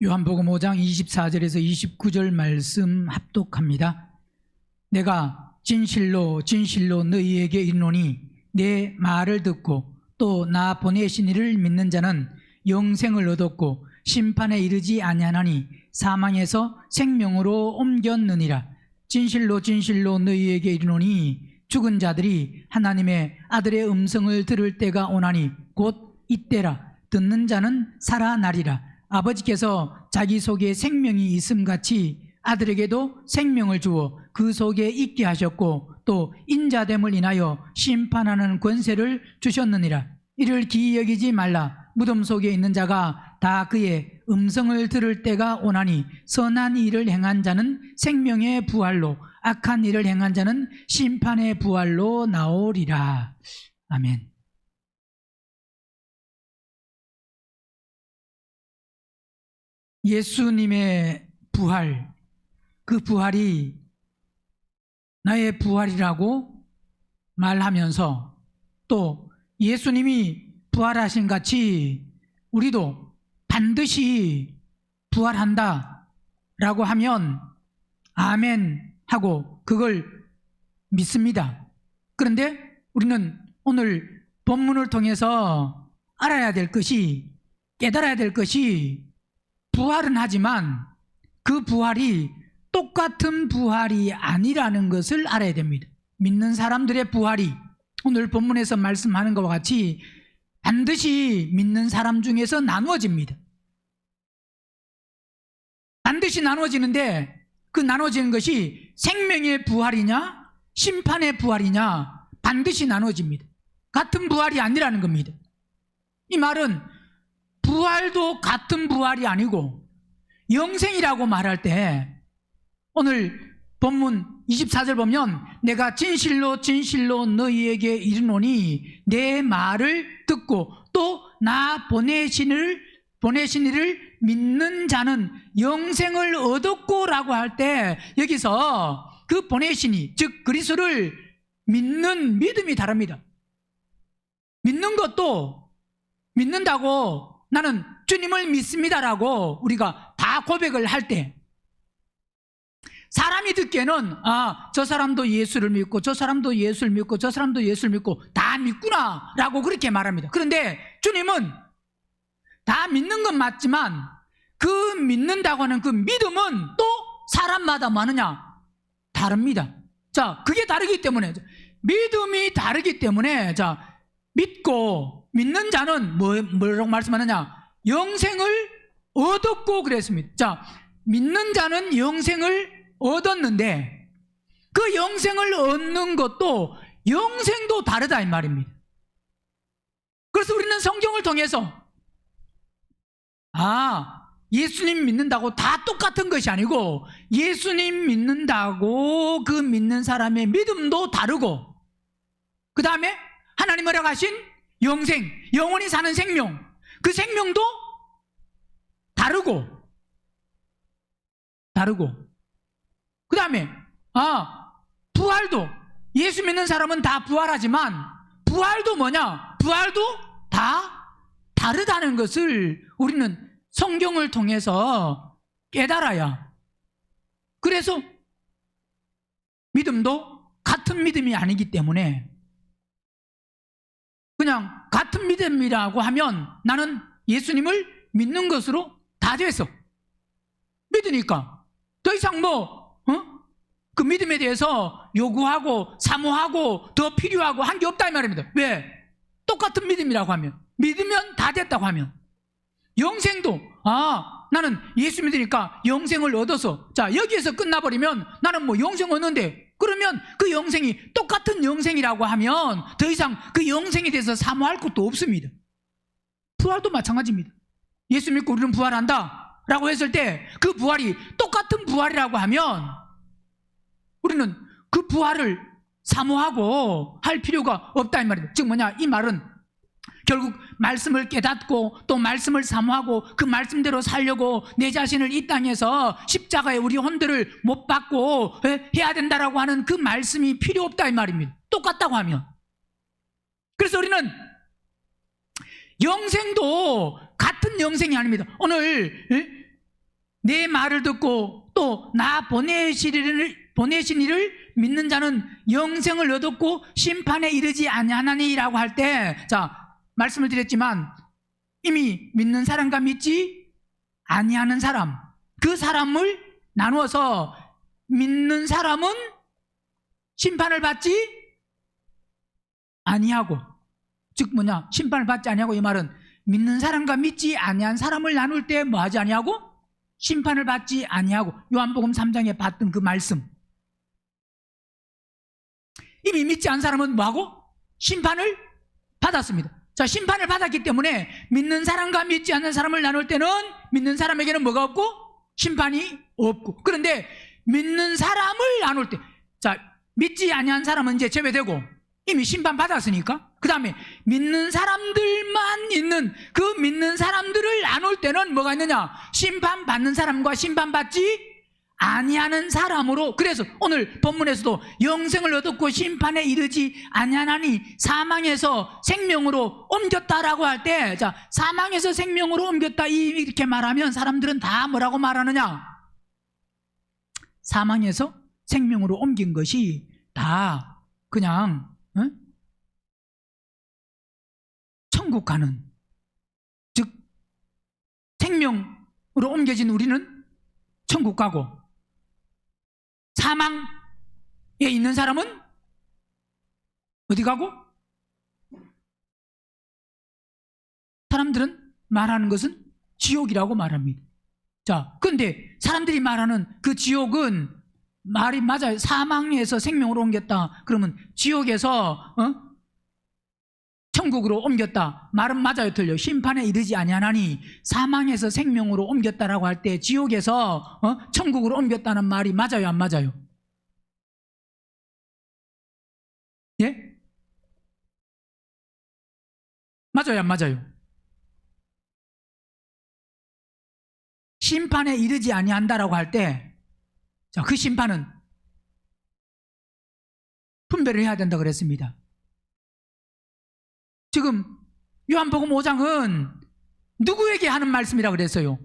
요한복음 5장 24절에서 29절 말씀 합독합니다. 내가 진실로 진실로 너희에게 이르노니 내 말을 듣고 또 나 보내신 이를 믿는 자는 영생을 얻었고 심판에 이르지 아니하나니 사망에서 생명으로 옮겼느니라. 진실로 진실로 너희에게 이르노니 죽은 자들이 하나님의 아들의 음성을 들을 때가 오나니 곧 이때라. 듣는 자는 살아나리라. 아버지께서 자기 속에 생명이 있음같이 아들에게도 생명을 주어 그 속에 있게 하셨고 또 인자됨을 인하여 심판하는 권세를 주셨느니라. 이를 기이 여기지 말라. 무덤 속에 있는 자가 다 그의 음성을 들을 때가 오나니 선한 일을 행한 자는 생명의 부활로 악한 일을 행한 자는 심판의 부활로 나오리라. 아멘. 예수님의 부활, 그 부활이 나의 부활이라고 말하면서 또 예수님이 부활하신 같이 우리도 반드시 부활한다 라고 하면 아멘 하고 그걸 믿습니다. 그런데 우리는 오늘 본문을 통해서 알아야 될 것이, 깨달아야 될 것이 부활은 하지만 그 부활이 똑같은 부활이 아니라는 것을 알아야 됩니다. 믿는 사람들의 부활이 오늘 본문에서 말씀하는 것과 같이 반드시 믿는 사람 중에서 나누어집니다. 반드시 나누어지는데 그 나누어지는 것이 생명의 부활이냐 심판의 부활이냐 반드시 나누어집니다. 같은 부활이 아니라는 겁니다. 이 말은 부활도 같은 부활이 아니고 영생이라고 말할 때 오늘 본문 24절 보면 내가 진실로 진실로 너희에게 이르노니 내 말을 듣고 또 나 보내신 이를 믿는 자는 영생을 얻었고 라고 할 때 여기서 그 보내신 이, 즉 그리스도를 믿는 믿음이 다릅니다. 믿는 것도 믿는다고 나는 주님을 믿습니다라고 우리가 다 고백을 할 때 사람이 듣기에는 저 사람도 예수를 믿고 저 사람도 예수를 믿고 저 사람도 예수를 믿고 다 믿구나 라고 그렇게 말합니다. 그런데 주님은 다 믿는 건 맞지만 그 믿는다고 하는 그 믿음은 또 사람마다 뭐느냐 다릅니다. 자, 그게 다르기 때문에 믿음이 다르기 때문에 자, 믿고 믿는 자는 뭐라고 말씀하느냐 영생을 얻었고 그랬습니다. 자, 믿는 자는 영생을 얻었는데 그 영생을 얻는 것도 영생도 다르다 이 말입니다. 그래서 우리는 성경을 통해서 예수님 믿는다고 다 똑같은 것이 아니고 예수님 믿는다고 그 믿는 사람의 믿음도 다르고 그 다음에 하나님 허락하신 영생, 영원히 사는 생명, 그 생명도 다르고 그 다음에 부활도 예수 믿는 사람은 다 부활하지만 부활도 뭐냐? 부활도 다 다르다는 것을 우리는 성경을 통해서 깨달아야 그래서 믿음도 같은 믿음이 아니기 때문에 그냥 같은 믿음이라고 하면 나는 예수님을 믿는 것으로 다 돼서 믿으니까 더 이상 그 믿음에 대해서 요구하고 사모하고 더 필요하고 한 게 없다 이 말입니다. 왜? 똑같은 믿음이라고 하면 믿으면 다 됐다고 하면 영생도 나는 예수 믿으니까 영생을 얻어서 자 여기에서 끝나버리면 나는 영생 얻는데 그러면 그 영생이 똑같은 영생이라고 하면 더 이상 그 영생에 대해서 사모할 것도 없습니다. 부활도 마찬가지입니다. 예수 믿고 우리는 부활한다 라고 했을 때 그 부활이 똑같은 부활이라고 하면 우리는 그 부활을 사모하고 할 필요가 없다 이 말입니다. 즉 뭐냐 이 말은 결국 말씀을 깨닫고 또 말씀을 사모하고 그 말씀대로 살려고 내 자신을 이 땅에서 십자가에 우리 혼들을 못 박고 해야 된다라고 하는 그 말씀이 필요 없다 이 말입니다. 똑같다고 하면. 그래서 우리는 영생도 같은 영생이 아닙니다. 오늘 내 말을 듣고 또 나 보내신 이를 믿는 자는 영생을 얻었고 심판에 이르지 아니하나니라고 할 때, 자, 말씀을 드렸지만 이미 믿는 사람과 믿지 아니하는 사람, 그 사람을 나누어서 믿는 사람은 심판을 받지 아니하고, 즉 뭐냐, 심판을 받지 아니하고, 이 말은 믿는 사람과 믿지 아니한 사람을 나눌 때 뭐 하지 아니하고? 심판을 받지 아니하고. 요한복음 3장에 봤던 그 말씀. 이미 믿지 않은 사람은 뭐하고? 심판을 받았습니다. 자, 심판을 받았기 때문에 믿는 사람과 믿지 않는 사람을 나눌 때는 믿는 사람에게는 뭐가 없고? 심판이 없고. 그런데 믿는 사람을 나눌 때, 자, 믿지 아니한 사람은 이제 제외되고 이미 심판 받았으니까, 그 다음에 믿는 사람들만 있는 그 믿는 사람들을 나눌 때는 뭐가 있느냐? 심판받는 사람과 심판받지 아니하는 사람으로. 그래서 오늘 본문에서도 영생을 얻었고 심판에 이르지 아니하나니 사망에서 생명으로 옮겼다라고 할 때, 자, 사망에서 생명으로 옮겼다 이렇게 말하면 사람들은 다 뭐라고 말하느냐? 사망에서 생명으로 옮긴 것이 다 그냥 천국 가는, 즉 생명으로 옮겨진 우리는 천국 가고, 사망에 있는 사람은 어디 가고? 사람들은 말하는 것은 지옥이라고 말합니다. 자, 근데 사람들이 말하는 그 지옥은 말이 맞아요. 사망에서 생명으로 옮겼다 그러면 지옥에서 천국으로 옮겼다 말은 맞아요, 틀려요? 심판에 이르지 아니하나니 사망에서 생명으로 옮겼다라고 할 때 지옥에서 천국으로 옮겼다는 말이 맞아요, 안 맞아요? 예? 맞아요, 안 맞아요? 심판에 이르지 아니한다라고 할 때, 자, 그 심판은 분별을 해야 된다고 그랬습니다. 지금 요한복음 5장은 누구에게 하는 말씀이라고 그랬어요?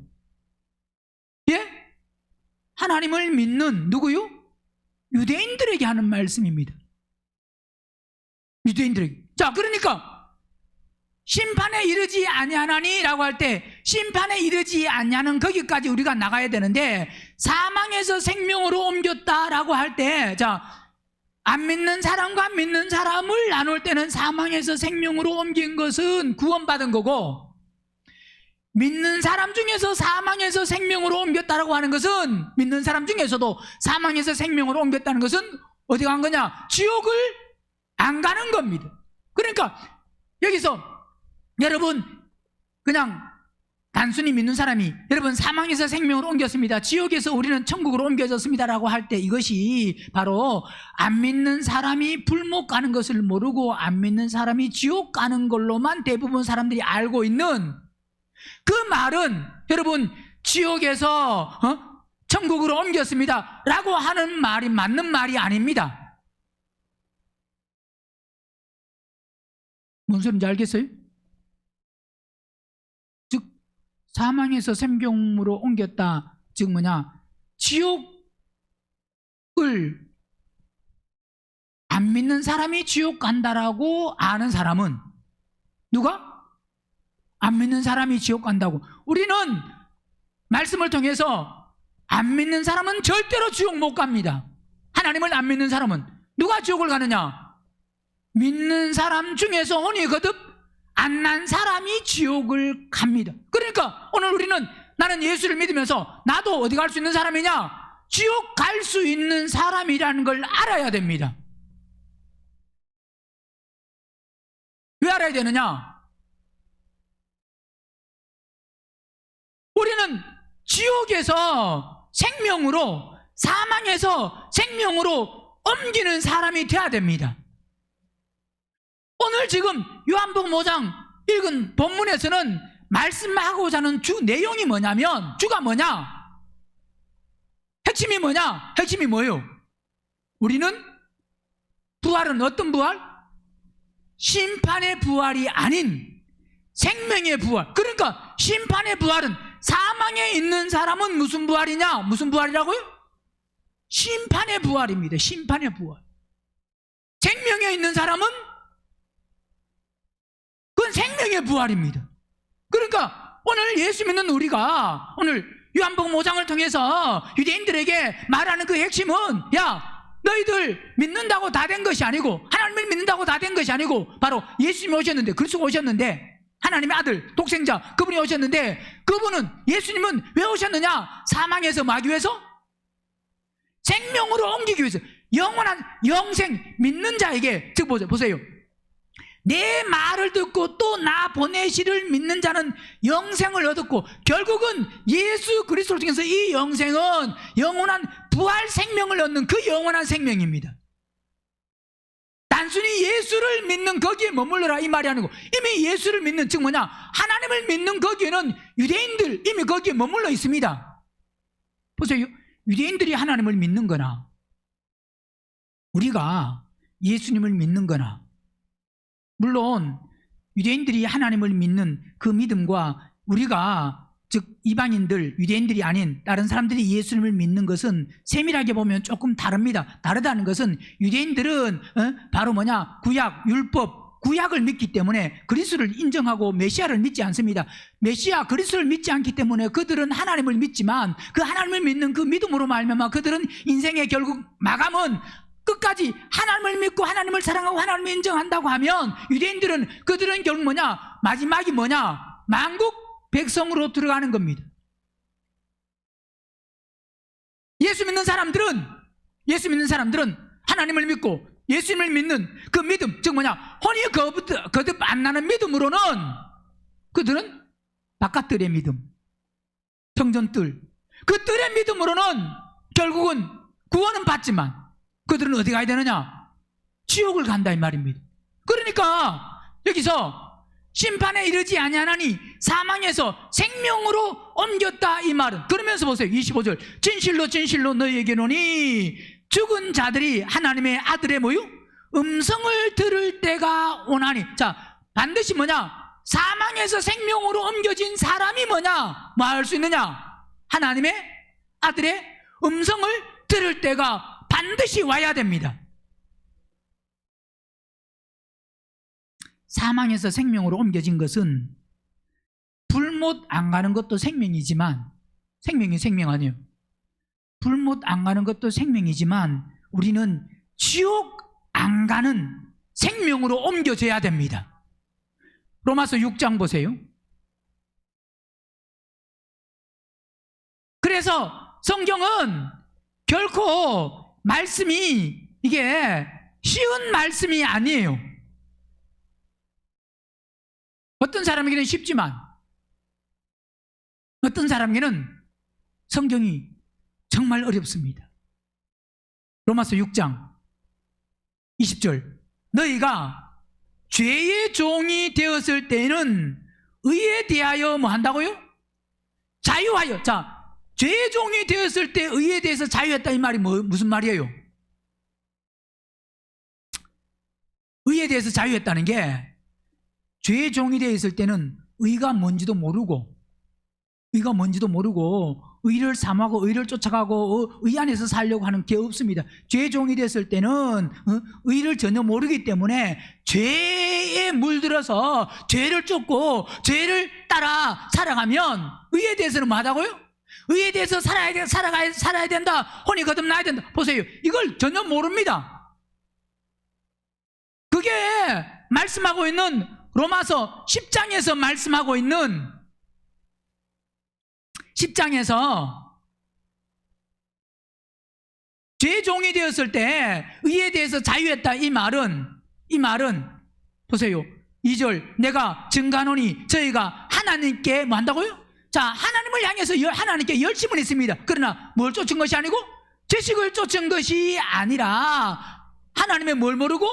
예? 하나님을 믿는 누구요? 유대인들에게 하는 말씀입니다. 유대인들에게. 자, 그러니까 심판에 이르지 아니하나니 라고 할 때 심판에 이르지 아니하는 거기까지 우리가 나가야 되는데, 사망에서 생명으로 옮겼다라고 할 때, 자, 안 믿는 사람과 믿는 사람을 나눌 때는 사망에서 생명으로 옮긴 것은 구원받은 거고, 믿는 사람 중에서 사망에서 생명으로 옮겼다라고 하는 것은, 믿는 사람 중에서도 사망에서 생명으로 옮겼다는 것은 어디 간 거냐? 지옥을 안 가는 겁니다. 그러니까 여기서 여러분 그냥 단순히 믿는 사람이 여러분 사망에서 생명으로 옮겼습니다, 지옥에서 우리는 천국으로 옮겨졌습니다라고 할 때, 이것이 바로 안 믿는 사람이 불목 가는 것을 모르고 안 믿는 사람이 지옥 가는 걸로만 대부분 사람들이 알고 있는 그 말은, 여러분 지옥에서 천국으로 옮겼습니다 라고 하는 말이 맞는 말이 아닙니다. 뭔 소리인지 알겠어요? 즉 사망에서 생명으로 옮겼다, 즉 뭐냐, 지옥을 안 믿는 사람이 지옥 간다라고 아는 사람은 누가? 안 믿는 사람이 지옥 간다고. 우리는 말씀을 통해서 안 믿는 사람은 절대로 지옥 못 갑니다. 하나님을 안 믿는 사람은. 누가 지옥을 가느냐? 믿는 사람 중에서 혼이 거듭 안 난 사람이 지옥을 갑니다. 그러니까 오늘 우리는 나는 예수를 믿으면서 나도 어디 갈 수 있는 사람이냐? 지옥 갈 수 있는 사람이라는 걸 알아야 됩니다. 왜 알아야 되느냐? 우리는 지옥에서 생명으로, 사망에서 생명으로 옮기는 사람이 돼야 됩니다. 오늘 지금 요한복음 5장 읽은 본문에서는 말씀하고자 하는 주 내용이 뭐냐면, 주가 뭐냐? 핵심이 뭐냐? 핵심이 뭐예요? 우리는 부활은 어떤 부활? 심판의 부활이 아닌 생명의 부활. 그러니까 심판의 부활은 사망에 있는 사람은 무슨 부활이냐? 무슨 부활이라고요? 심판의 부활입니다. 심판의 부활. 생명에 있는 사람은 그건 생명의 부활입니다. 그러니까 오늘 예수 믿는 우리가 오늘 요한복음 5장을 통해서 유대인들에게 말하는 그 핵심은, 야, 너희들 믿는다고 다 된 것이 아니고, 하나님을 믿는다고 다 된 것이 아니고, 바로 예수님이 오셨는데, 그리스도가 오셨는데, 하나님의 아들 독생자 그분이 오셨는데, 그분은, 예수님은 왜 오셨느냐? 사망에서 막기 위해서, 생명으로 옮기기 위해서, 영원한 영생 믿는 자에게, 즉 보세요. 내 말을 듣고 또 나 보내시를 믿는 자는 영생을 얻었고, 결국은 예수 그리스도를 통해서 이 영생은 영원한 부활 생명을 얻는 그 영원한 생명입니다. 단순히 예수를 믿는 거기에 머물러라 이 말이 아니고, 이미 예수를 믿는, 즉 뭐냐, 하나님을 믿는 거기에는 유대인들 이미 거기에 머물러 있습니다. 보세요. 유대인들이 하나님을 믿는 거나 우리가 예수님을 믿는 거나, 물론 유대인들이 하나님을 믿는 그 믿음과 우리가, 즉 이방인들, 유대인들이 아닌 다른 사람들이 예수님을 믿는 것은 세밀하게 보면 조금 다릅니다. 다르다는 것은, 유대인들은 바로 뭐냐, 구약, 율법, 구약을 믿기 때문에 그리스도를 인정하고 메시아를 믿지 않습니다. 메시아 그리스도를 믿지 않기 때문에 그들은 하나님을 믿지만, 그 하나님을 믿는 그 믿음으로 말미암아 그들은 인생의 결국 마감은 끝까지 하나님을 믿고 하나님을 사랑하고 하나님을 인정한다고 하면, 유대인들은, 그들은 결국 뭐냐, 마지막이 뭐냐, 만국 백성으로 들어가는 겁니다. 예수 믿는 사람들은 하나님을 믿고 예수님을 믿는 그 믿음, 즉 뭐냐, 혼이 거듭 안 나는 믿음으로는, 그들은 바깥들의 믿음, 성전뜰, 그 뜰의 믿음으로는 결국은 구원은 받지만 그들은 어디 가야 되느냐? 지옥을 간다 이 말입니다. 그러니까 여기서 심판에 이르지 아니하나니 사망에서 생명으로 옮겼다 이 말은, 그러면서 보세요. 25절, 진실로 진실로 너희에게 이르노니 죽은 자들이 하나님의 아들의 뭐요? 음성을 들을 때가 오나니. 자, 반드시 뭐냐? 사망에서 생명으로 옮겨진 사람이 뭐냐? 뭐 할 수 있느냐? 하나님의 아들의 음성을 들을 때가 반드시 와야 됩니다. 사망에서 생명으로 옮겨진 것은 불못 안 가는 것도 생명이지만, 생명 아니에요. 불못 안 가는 것도 생명이지만 우리는 지옥 안 가는 생명으로 옮겨져야 됩니다. 로마서 6장 보세요. 그래서 성경은 결코 말씀이 이게 쉬운 말씀이 아니에요. 어떤 사람에게는 쉽지만 어떤 사람에게는 성경이 정말 어렵습니다. 로마서 6장 20절, 너희가 죄의 종이 되었을 때는 의에 대하여 뭐 한다고요? 자유하여. 자, 죄의 종이 되었을 때 의에 대해서 자유했다 이 말이 무슨 말이에요? 의에 대해서 자유했다는 게, 죄의 종이 되어 있을 때는 의가 뭔지도 모르고 의를 삼하고 의를 쫓아가고 의 안에서 살려고 하는 게 없습니다. 죄의 종이 됐을 때는 의를 전혀 모르기 때문에 죄에 물들어서 죄를 쫓고 죄를 따라 살아가면 의에 대해서는 뭐 하다고요? 의에 대해서 살아야 된다. 혼이 거듭나야 된다. 보세요. 이걸 전혀 모릅니다. 그게 말씀하고 있는 로마서 10장에서 말씀하고 있는 10장에서 죄의 종이 되었을 때 의에 대해서 자유했다 이 말은 보세요. 2절, 내가 증가하노니 저희가 하나님께 뭐 한다고요? 자, 하나님을 향해서 하나님께 열심은 있습니다. 그러나 뭘 쫓은 것이 아니고 지식을 쫓은 것이 아니라 하나님의 뭘 모르고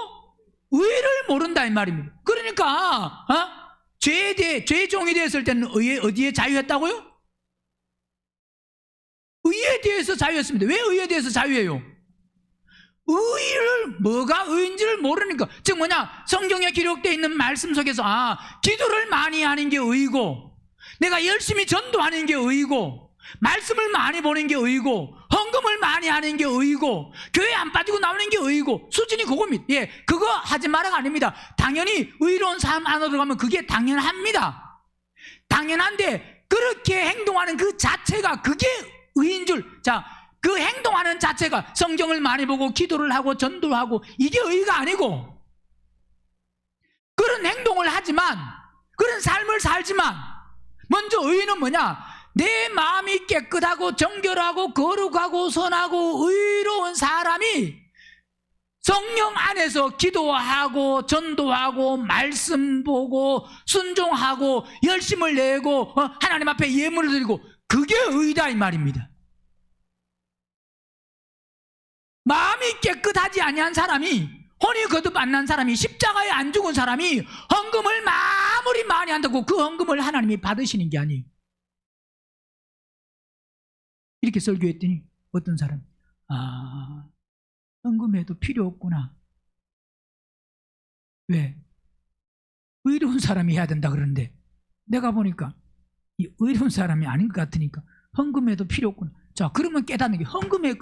의를 모른다 이 말입니다. 그러니까 죄의 종이 되었을 때는 어디에 자유했다고요? 의에 대해서 자유했습니다. 왜 의에 대해서 자유해요? 의를, 뭐가 의인지를 모르니까. 즉 뭐냐, 성경에 기록되어 있는 말씀 속에서 기도를 많이 하는 게 의고, 내가 열심히 전도하는 게 의이고, 말씀을 많이 보는 게 의이고, 헌금을 많이 하는 게 의이고, 교회 안 빠지고 나오는 게 의이고, 수준이 그겁니다. 예, 그거 하지 마라가 아닙니다. 당연히 의로운 삶 안으로 가면 그게 당연합니다. 당연한데 그렇게 행동하는 그 자체가 그게 의인 줄. 자, 그 행동하는 자체가 성경을 많이 보고 기도를 하고 전도를 하고 이게 의가 아니고, 그런 행동을 하지만, 그런 삶을 살지만, 먼저 의는 뭐냐? 내 마음이 깨끗하고 정결하고 거룩하고 선하고 의로운 사람이 성령 안에서 기도하고 전도하고 말씀 보고 순종하고 열심을 내고 하나님 앞에 예물을 드리고, 그게 의다 이 말입니다. 마음이 깨끗하지 아니한 사람이, 혼이 거듭 안 난 사람이, 십자가에 안 죽은 사람이 헌금을 아무리 많이 한다고 그 헌금을 하나님이 받으시는 게 아니에요. 이렇게 설교했더니 어떤 사람, 헌금해도 필요 없구나. 왜? 의로운 사람이 해야 된다 그러는데, 내가 보니까 이 의로운 사람이 아닌 것 같으니까 헌금해도 필요 없구나. 자, 그러면 깨닫는 게 헌금이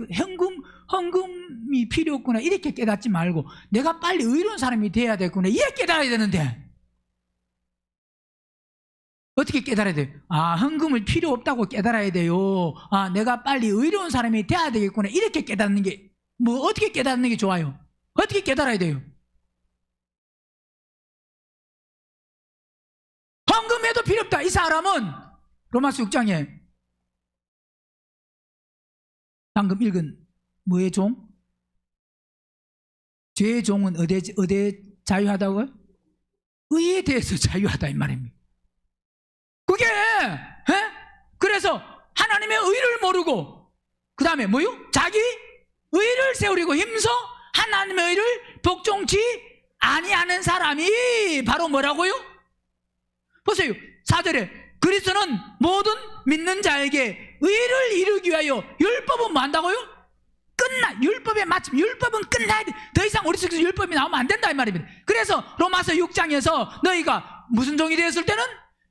필요 없구나 이렇게 깨닫지 말고, 내가 빨리 의로운 사람이 돼야 되겠구나 이렇게 깨달아야 되는데, 어떻게 깨달아야 돼요? 헌금을 필요 없다고 깨달아야 돼요. 내가 빨리 의로운 사람이 돼야 되겠구나 이렇게 깨닫는 게, 어떻게 깨닫는 게 좋아요? 어떻게 깨달아야 돼요? 헌금해도 필요 없다. 이 사람은 로마서 6장에 방금 읽은 뭐의 종? 죄의 종은 어디에 자유하다고요? 의에 대해서 자유하다 이 말입니다. 그게 그래서 하나님의 의를 모르고 그 다음에 뭐요? 자기 의를 세우려고 힘써 하나님의 의를 복종치 아니하는 사람이 바로 뭐라고요? 보세요, 4절에 그리스도는 모든 믿는 자에게 의를 이루기 위하여 율법은 뭐 한다고요? 율법의 마침, 율법은 끝나야 돼. 더 이상 우리 속에서 율법이 나오면 안 된다 이 말입니다. 그래서 로마서 6장에서 너희가 무슨 종이 되었을 때는,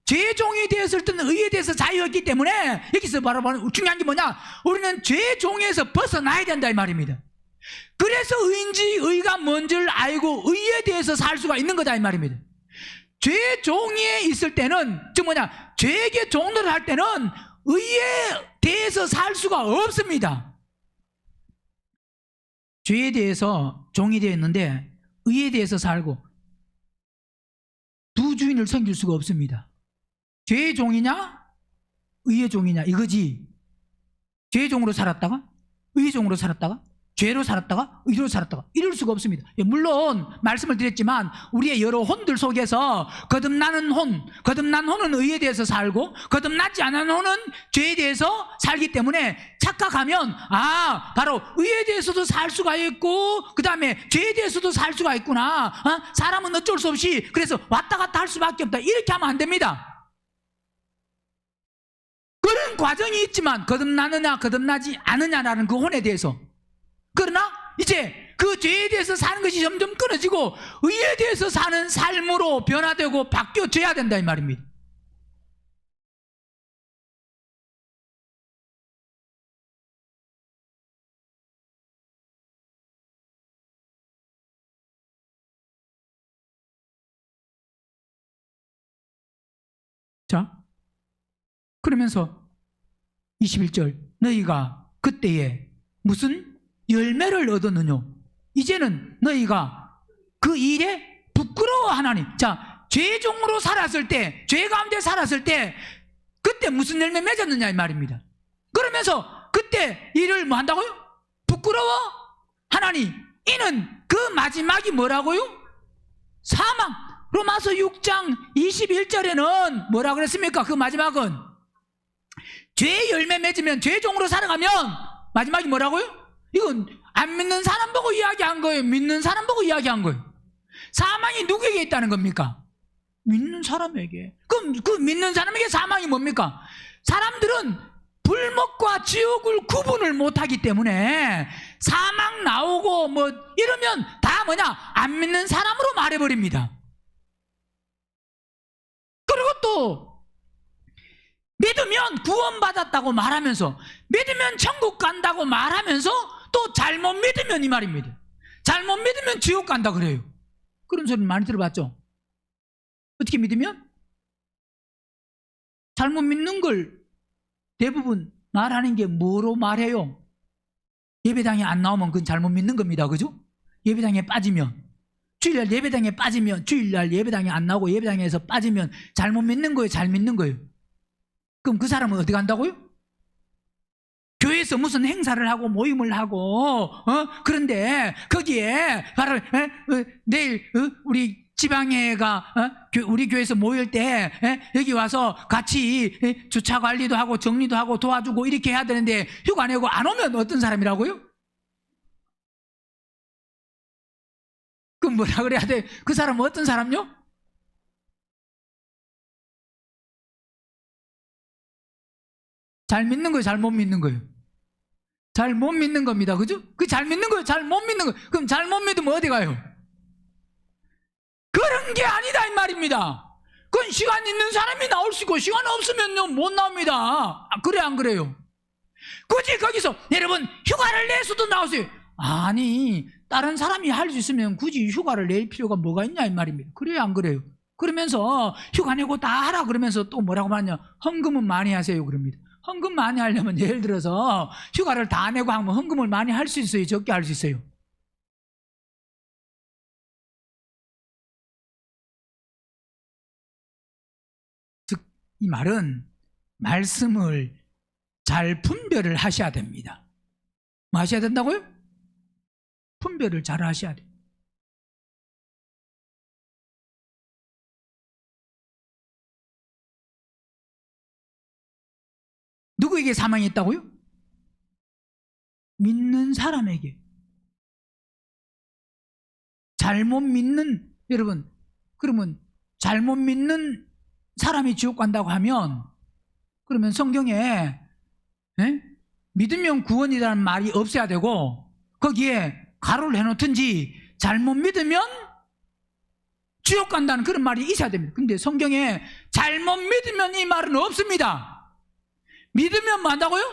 죄의 종이 되었을 때는 의에 대해서 자유였기 때문에, 여기서 바로 중요한 게 뭐냐? 우리는 죄의 종에서 벗어나야 된다 이 말입니다. 그래서 의인지 의가 뭔지를 알고 의에 대해서 살 수가 있는 거다 이 말입니다. 죄의 종에 있을 때는, 즉 뭐냐, 죄에게 종노를 할 때는 의에 대해서 살 수가 없습니다. 죄에 대해서 종이 되어 있는데 의에 대해서 살고 두 주인을 섬길 수가 없습니다. 죄의 종이냐 의의 종이냐 이거지. 죄의 종으로 살았다가 의의 종으로 살았다가 죄로 살았다가 의로 살았다가 이럴 수가 없습니다. 물론 말씀을 드렸지만 우리의 여러 혼들 속에서 거듭난 혼은 의에 대해서 살고 거듭나지 않은 혼은 죄에 대해서 살기 때문에 착각하면 바로 의에 대해서도 살 수가 있고 그 다음에 죄에 대해서도 살 수가 있구나. 사람은 어쩔 수 없이 그래서 왔다 갔다 할 수밖에 없다 이렇게 하면 안 됩니다. 그런 과정이 있지만 거듭나느냐 거듭나지 않느냐라는 그 혼에 대해서, 그러나 이제 그 죄에 대해서 사는 것이 점점 끊어지고 의에 대해서 사는 삶으로 변화되고 바뀌어져야 된다 이 말입니다. 자, 그러면서 21절 너희가 그때에 무슨 열매를 얻었느냐? 이제는 너희가 그 일에 부끄러워하나니. 자, 죄종으로 살았을 때, 죄 가운데 살았을 때 그때 무슨 열매 맺었느냐 이 말입니다. 그러면서 그때 일을 뭐 한다고요? 부끄러워하나니. 이는 그 마지막이 뭐라고요? 사망. 로마서 6장 21절에는 뭐라 그랬습니까? 그 마지막은 죄의 열매 맺으면 죄종으로 살아가면 마지막이 뭐라고요? 이건 안 믿는 사람 보고 이야기한 거예요? 믿는 사람 보고 이야기한 거예요? 사망이 누구에게 있다는 겁니까? 믿는 사람에게. 그럼 그 믿는 사람에게 사망이 뭡니까? 사람들은 불목과 지옥을 구분을 못하기 때문에 사망 나오고 뭐 이러면 다 뭐냐? 안 믿는 사람으로 말해버립니다. 그리고 또 믿으면 구원받았다고 말하면서, 믿으면 천국 간다고 말하면서 또 잘못 믿으면 이 말입니다. 잘못 믿으면 지옥 간다 그래요. 그런 소리 많이 들어봤죠? 어떻게 믿으면? 잘못 믿는 걸 대부분 말하는 게 뭐로 말해요? 예배당에 안 나오면 그건 잘못 믿는 겁니다. 그죠? 예배당에 빠지면, 주일날 예배당에 빠지면, 주일날 예배당에 안 나오고 예배당에서 빠지면 잘못 믿는 거예요? 잘 믿는 거예요? 그럼 그 사람은 어디 간다고요? 교회에서 무슨 행사를 하고 모임을 하고 그런데 거기에 바로 내일 우리 지방회가 우리 교회에서 모일 때 여기 와서 같이 주차 관리도 하고 정리도 하고 도와주고 이렇게 해야 되는데 휴가 내고 안 오면 어떤 사람이라고요? 그럼 뭐라 그래야 돼? 그 사람은 어떤 사람요? 잘 믿는 거예요? 잘 못 믿는 거예요? 잘 못 믿는 겁니다. 그죠? 그 잘 믿는 거예요? 잘 못 믿는 거예요? 그럼 잘 못 믿으면 어디 가요? 그런 게 아니다 이 말입니다. 그건 시간 있는 사람이 나올 수 있고 시간 없으면요 못 나옵니다. 그래 안 그래요? 굳이 거기서 여러분 휴가를 내서도 나오세요. 아니 다른 사람이 할 수 있으면 굳이 휴가를 낼 필요가 뭐가 있냐 이 말입니다. 그래요 안 그래요? 그러면서 휴가 내고 다 하라 그러면서 또 뭐라고 말하냐, 헌금은 많이 하세요 그럽니다. 헌금 많이 하려면 예를 들어서 휴가를 다 내고 하면 헌금을 많이 할 수 있어요? 적게 할 수 있어요? 즉 이 말은 말씀을 잘 분별을 하셔야 됩니다. 뭐 하셔야 된다고요? 분별을 잘 하셔야 돼요. 누구에게 사망이 있다고요? 믿는 사람에게. 잘못 믿는, 여러분, 그러면 잘못 믿는 사람이 지옥 간다고 하면, 그러면 성경에 믿으면 구원이라는 말이 없어야 되고 거기에 가로를 해놓든지 잘못 믿으면 지옥 간다는 그런 말이 있어야 됩니다. 근데 성경에 잘못 믿으면 이 말은 없습니다. 믿으면 뭐 한다고요?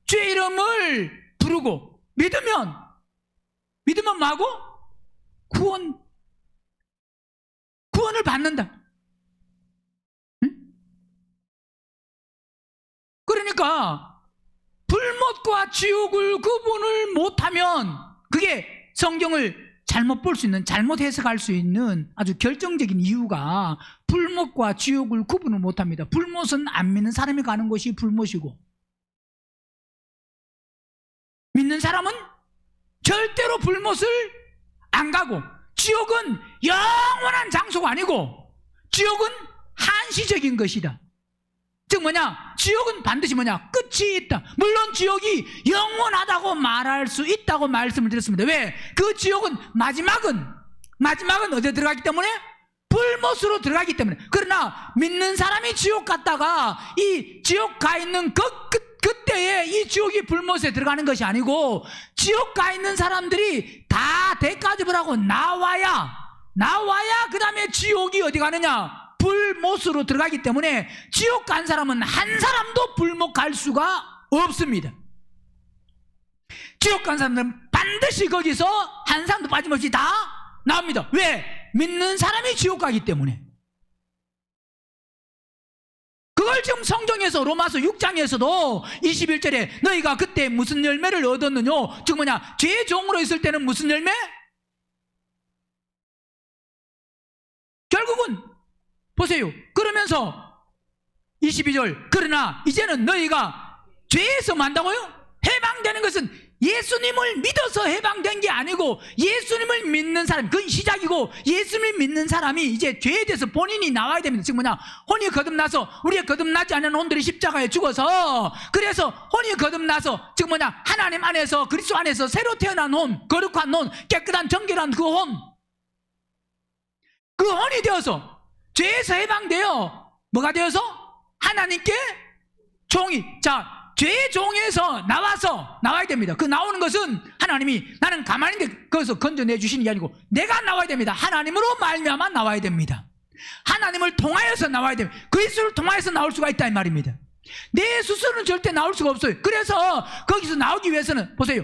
주의 이름을 부르고 믿으면 뭐하고? 구원을 받는다. 응? 그러니까 불못과 지옥을 구분을 못하면 그게 성경을 잘못 볼 수 있는, 잘못 해석할 수 있는 아주 결정적인 이유가 불못과 지옥을 구분을 못합니다. 불못은 안 믿는 사람이 가는 곳이 불못이고 믿는 사람은 절대로 불못을 안 가고, 지옥은 영원한 장소가 아니고 지옥은 한시적인 것이다. 즉 뭐냐? 지옥은 반드시 뭐냐? 끝이 있다. 물론 지옥이 영원하다고 말할 수 있다고 말씀을 드렸습니다. 왜? 그 지옥은 마지막은 어디에 들어가기 때문에? 불못으로 들어가기 때문에. 그러나 믿는 사람이 지옥 갔다가 이 지옥 가 있는 그때에 이 지옥이 불못에 들어가는 것이 아니고, 지옥 가 있는 사람들이 다 대가집을 하고 나와야 그 다음에 지옥이 어디 가느냐? 불못으로 들어가기 때문에 지옥 간 사람은 한 사람도 불못 갈 수가 없습니다. 지옥 간 사람들은 반드시 거기서 한 사람도 빠짐없이 다 나옵니다. 왜? 믿는 사람이 지옥 가기 때문에. 그걸 지금 성경에서 로마서 6장에서도 21절에 너희가 그때 무슨 열매를 얻었느냐? 즉 뭐냐? 죄의 종으로 있을 때는 무슨 열매? 결국은 보세요. 그러면서 22절, 그러나 이제는 너희가 죄에서 만다고요? 해방되는 것은 예수님을 믿어서 해방된 게 아니고 예수님을 믿는 사람, 그건 시작이고, 예수님을 믿는 사람이 이제 죄에 대해서 본인이 나와야 됩니다. 즉 뭐냐? 혼이 거듭나서, 우리가 거듭나지 않은 혼들이 십자가에 죽어서, 그래서 혼이 거듭나서, 즉 뭐냐? 하나님 안에서, 그리스도 안에서 새로 태어난 혼, 거룩한 혼, 깨끗한 정결한 그 혼이 되어서 죄에서 해방되어 뭐가 되어서? 하나님께 종이, 죄의 종에서 나와야 됩니다. 그 나오는 것은 하나님이, 나는 가만히 있는데 거기서 건져내 주시는 게 아니고 내가 나와야 됩니다. 하나님으로 말미암아 나와야 됩니다. 하나님을 통하여서 나와야 됩니다. 그리스도를 통하여서 나올 수가 있다 이 말입니다. 내 스스로는 절대 나올 수가 없어요. 그래서 거기서 나오기 위해서는 보세요.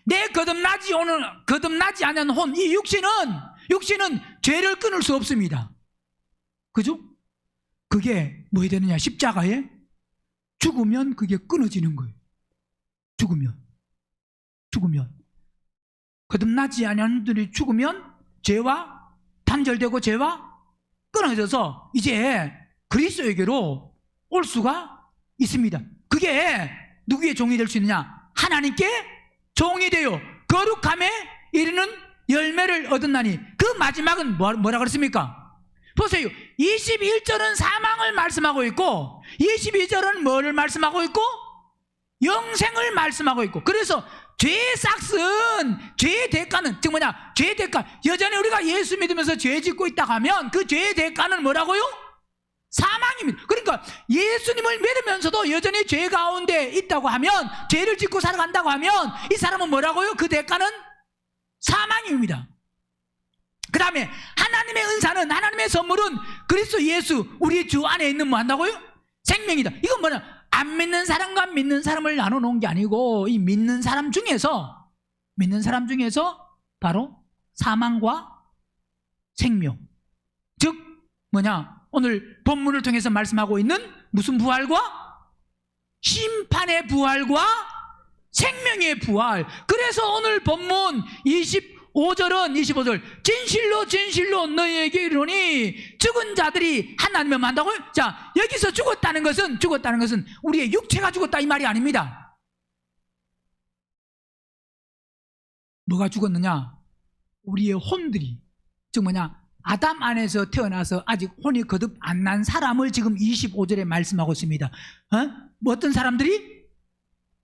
내 거듭나지 않은 혼, 이 육신은 죄를 끊을 수 없습니다. 그죠? 그게 뭐 해야 되느냐? 십자가에 죽으면 그게 끊어지는 거예요. 죽으면 거듭나지 않은 분들이 죽으면 죄와 단절되고 죄와 끊어져서 이제 그리스도에게로 올 수가 있습니다. 그게 누구의 종이 될 수 있느냐? 하나님께 종이 되어 거룩함에 이르는 열매를 얻었나니. 그 마지막은 뭐라 그랬습니까? 보세요. 21절은 사망을 말씀하고 있고 22절은 뭐를 말씀하고 있고 영생을 말씀하고 있고, 그래서 죄의 싹은, 죄의 대가는 즉 뭐냐? 죄의 대가, 여전히 우리가 예수 믿으면서 죄 짓고 있다 하면 그 죄의 대가는 뭐라고요? 사망입니다. 그러니까 예수님을 믿으면서도 여전히 죄 가운데 있다고 하면, 죄를 짓고 살아간다고 하면 이 사람은 뭐라고요? 그 대가는 사망입니다. 그 다음에 하나님의 은사는, 하나님의 선물은 그리스도 예수 우리 주 안에 있는 뭐 한다고요? 생명이다. 이건 뭐냐? 안 믿는 사람과 믿는 사람을 나눠놓은 게 아니고 이 믿는 사람 중에서 바로 사망과 생명, 즉 뭐냐? 오늘 본문을 통해서 말씀하고 있는 무슨 부활과 심판의 부활과 생명의 부활. 그래서 오늘 본문 25절 진실로 너희에게 이르노니 죽은 자들이 하나님을 만다고요? 자, 여기서 죽었다는 것은 우리의 육체가 죽었다 이 말이 아닙니다. 뭐가 죽었느냐? 우리의 혼들이, 즉 뭐냐? 아담 안에서 태어나서 아직 혼이 거듭 안 난 사람을 지금 25절에 말씀하고 있습니다. 뭐 어떤 사람들이?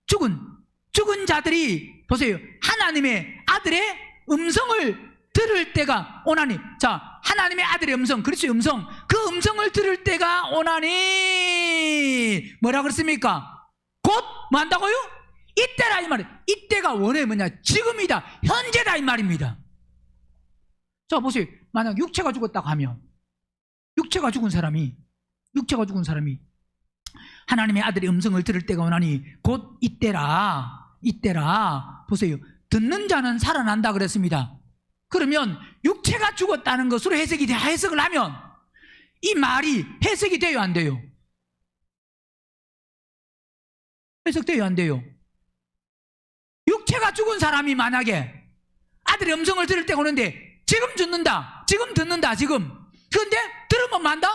죽은 자들이, 보세요, 하나님의 아들의 음성을 들을 때가 오나니. 자, 하나님의 아들의 음성, 그리스도의 음성, 그 음성을 들을 때가 오나니 뭐라 그랬습니까? 곧 뭐 한다고요? 이때라 이 말이에요. 이때가 원래 뭐냐? 지금이다, 현재다 이 말입니다. 자, 보세요. 만약 육체가 죽었다고 하면, 육체가 죽은 사람이 하나님의 아들의 음성을 들을 때가 오나니 곧 이때라. 보세요. 듣는 자는 살아난다 그랬습니다. 그러면 육체가 죽었다는 것으로 해석을 하면 이 말이 해석이 돼요, 안 돼요? 해석돼요, 안 돼요? 육체가 죽은 사람이 만약에 아들의 음성을 들을 때가 오는데 지금 듣는다. 그런데 들으면 만다?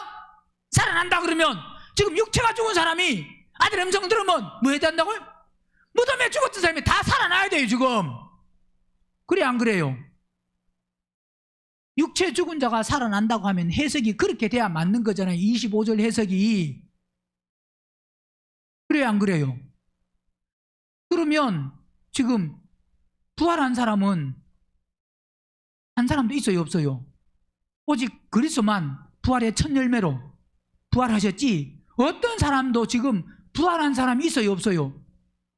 살아난다 그러면 지금 육체가 죽은 사람이 아들의 음성 들으면 뭐 해야 된다고요? 무덤에 죽었던 사람이 다 살아나야 돼요, 지금. 그래, 안 그래요? 육체 죽은 자가 살아난다고 하면 해석이 그렇게 돼야 맞는 거잖아요. 25절 해석이. 그래요, 안 그래요? 그러면 지금 부활한 사람은 한 사람도 있어요, 없어요? 오직 그리스도만 부활의 첫 열매로 부활하셨지 어떤 사람도 지금 부활한 사람이 있어요, 없어요?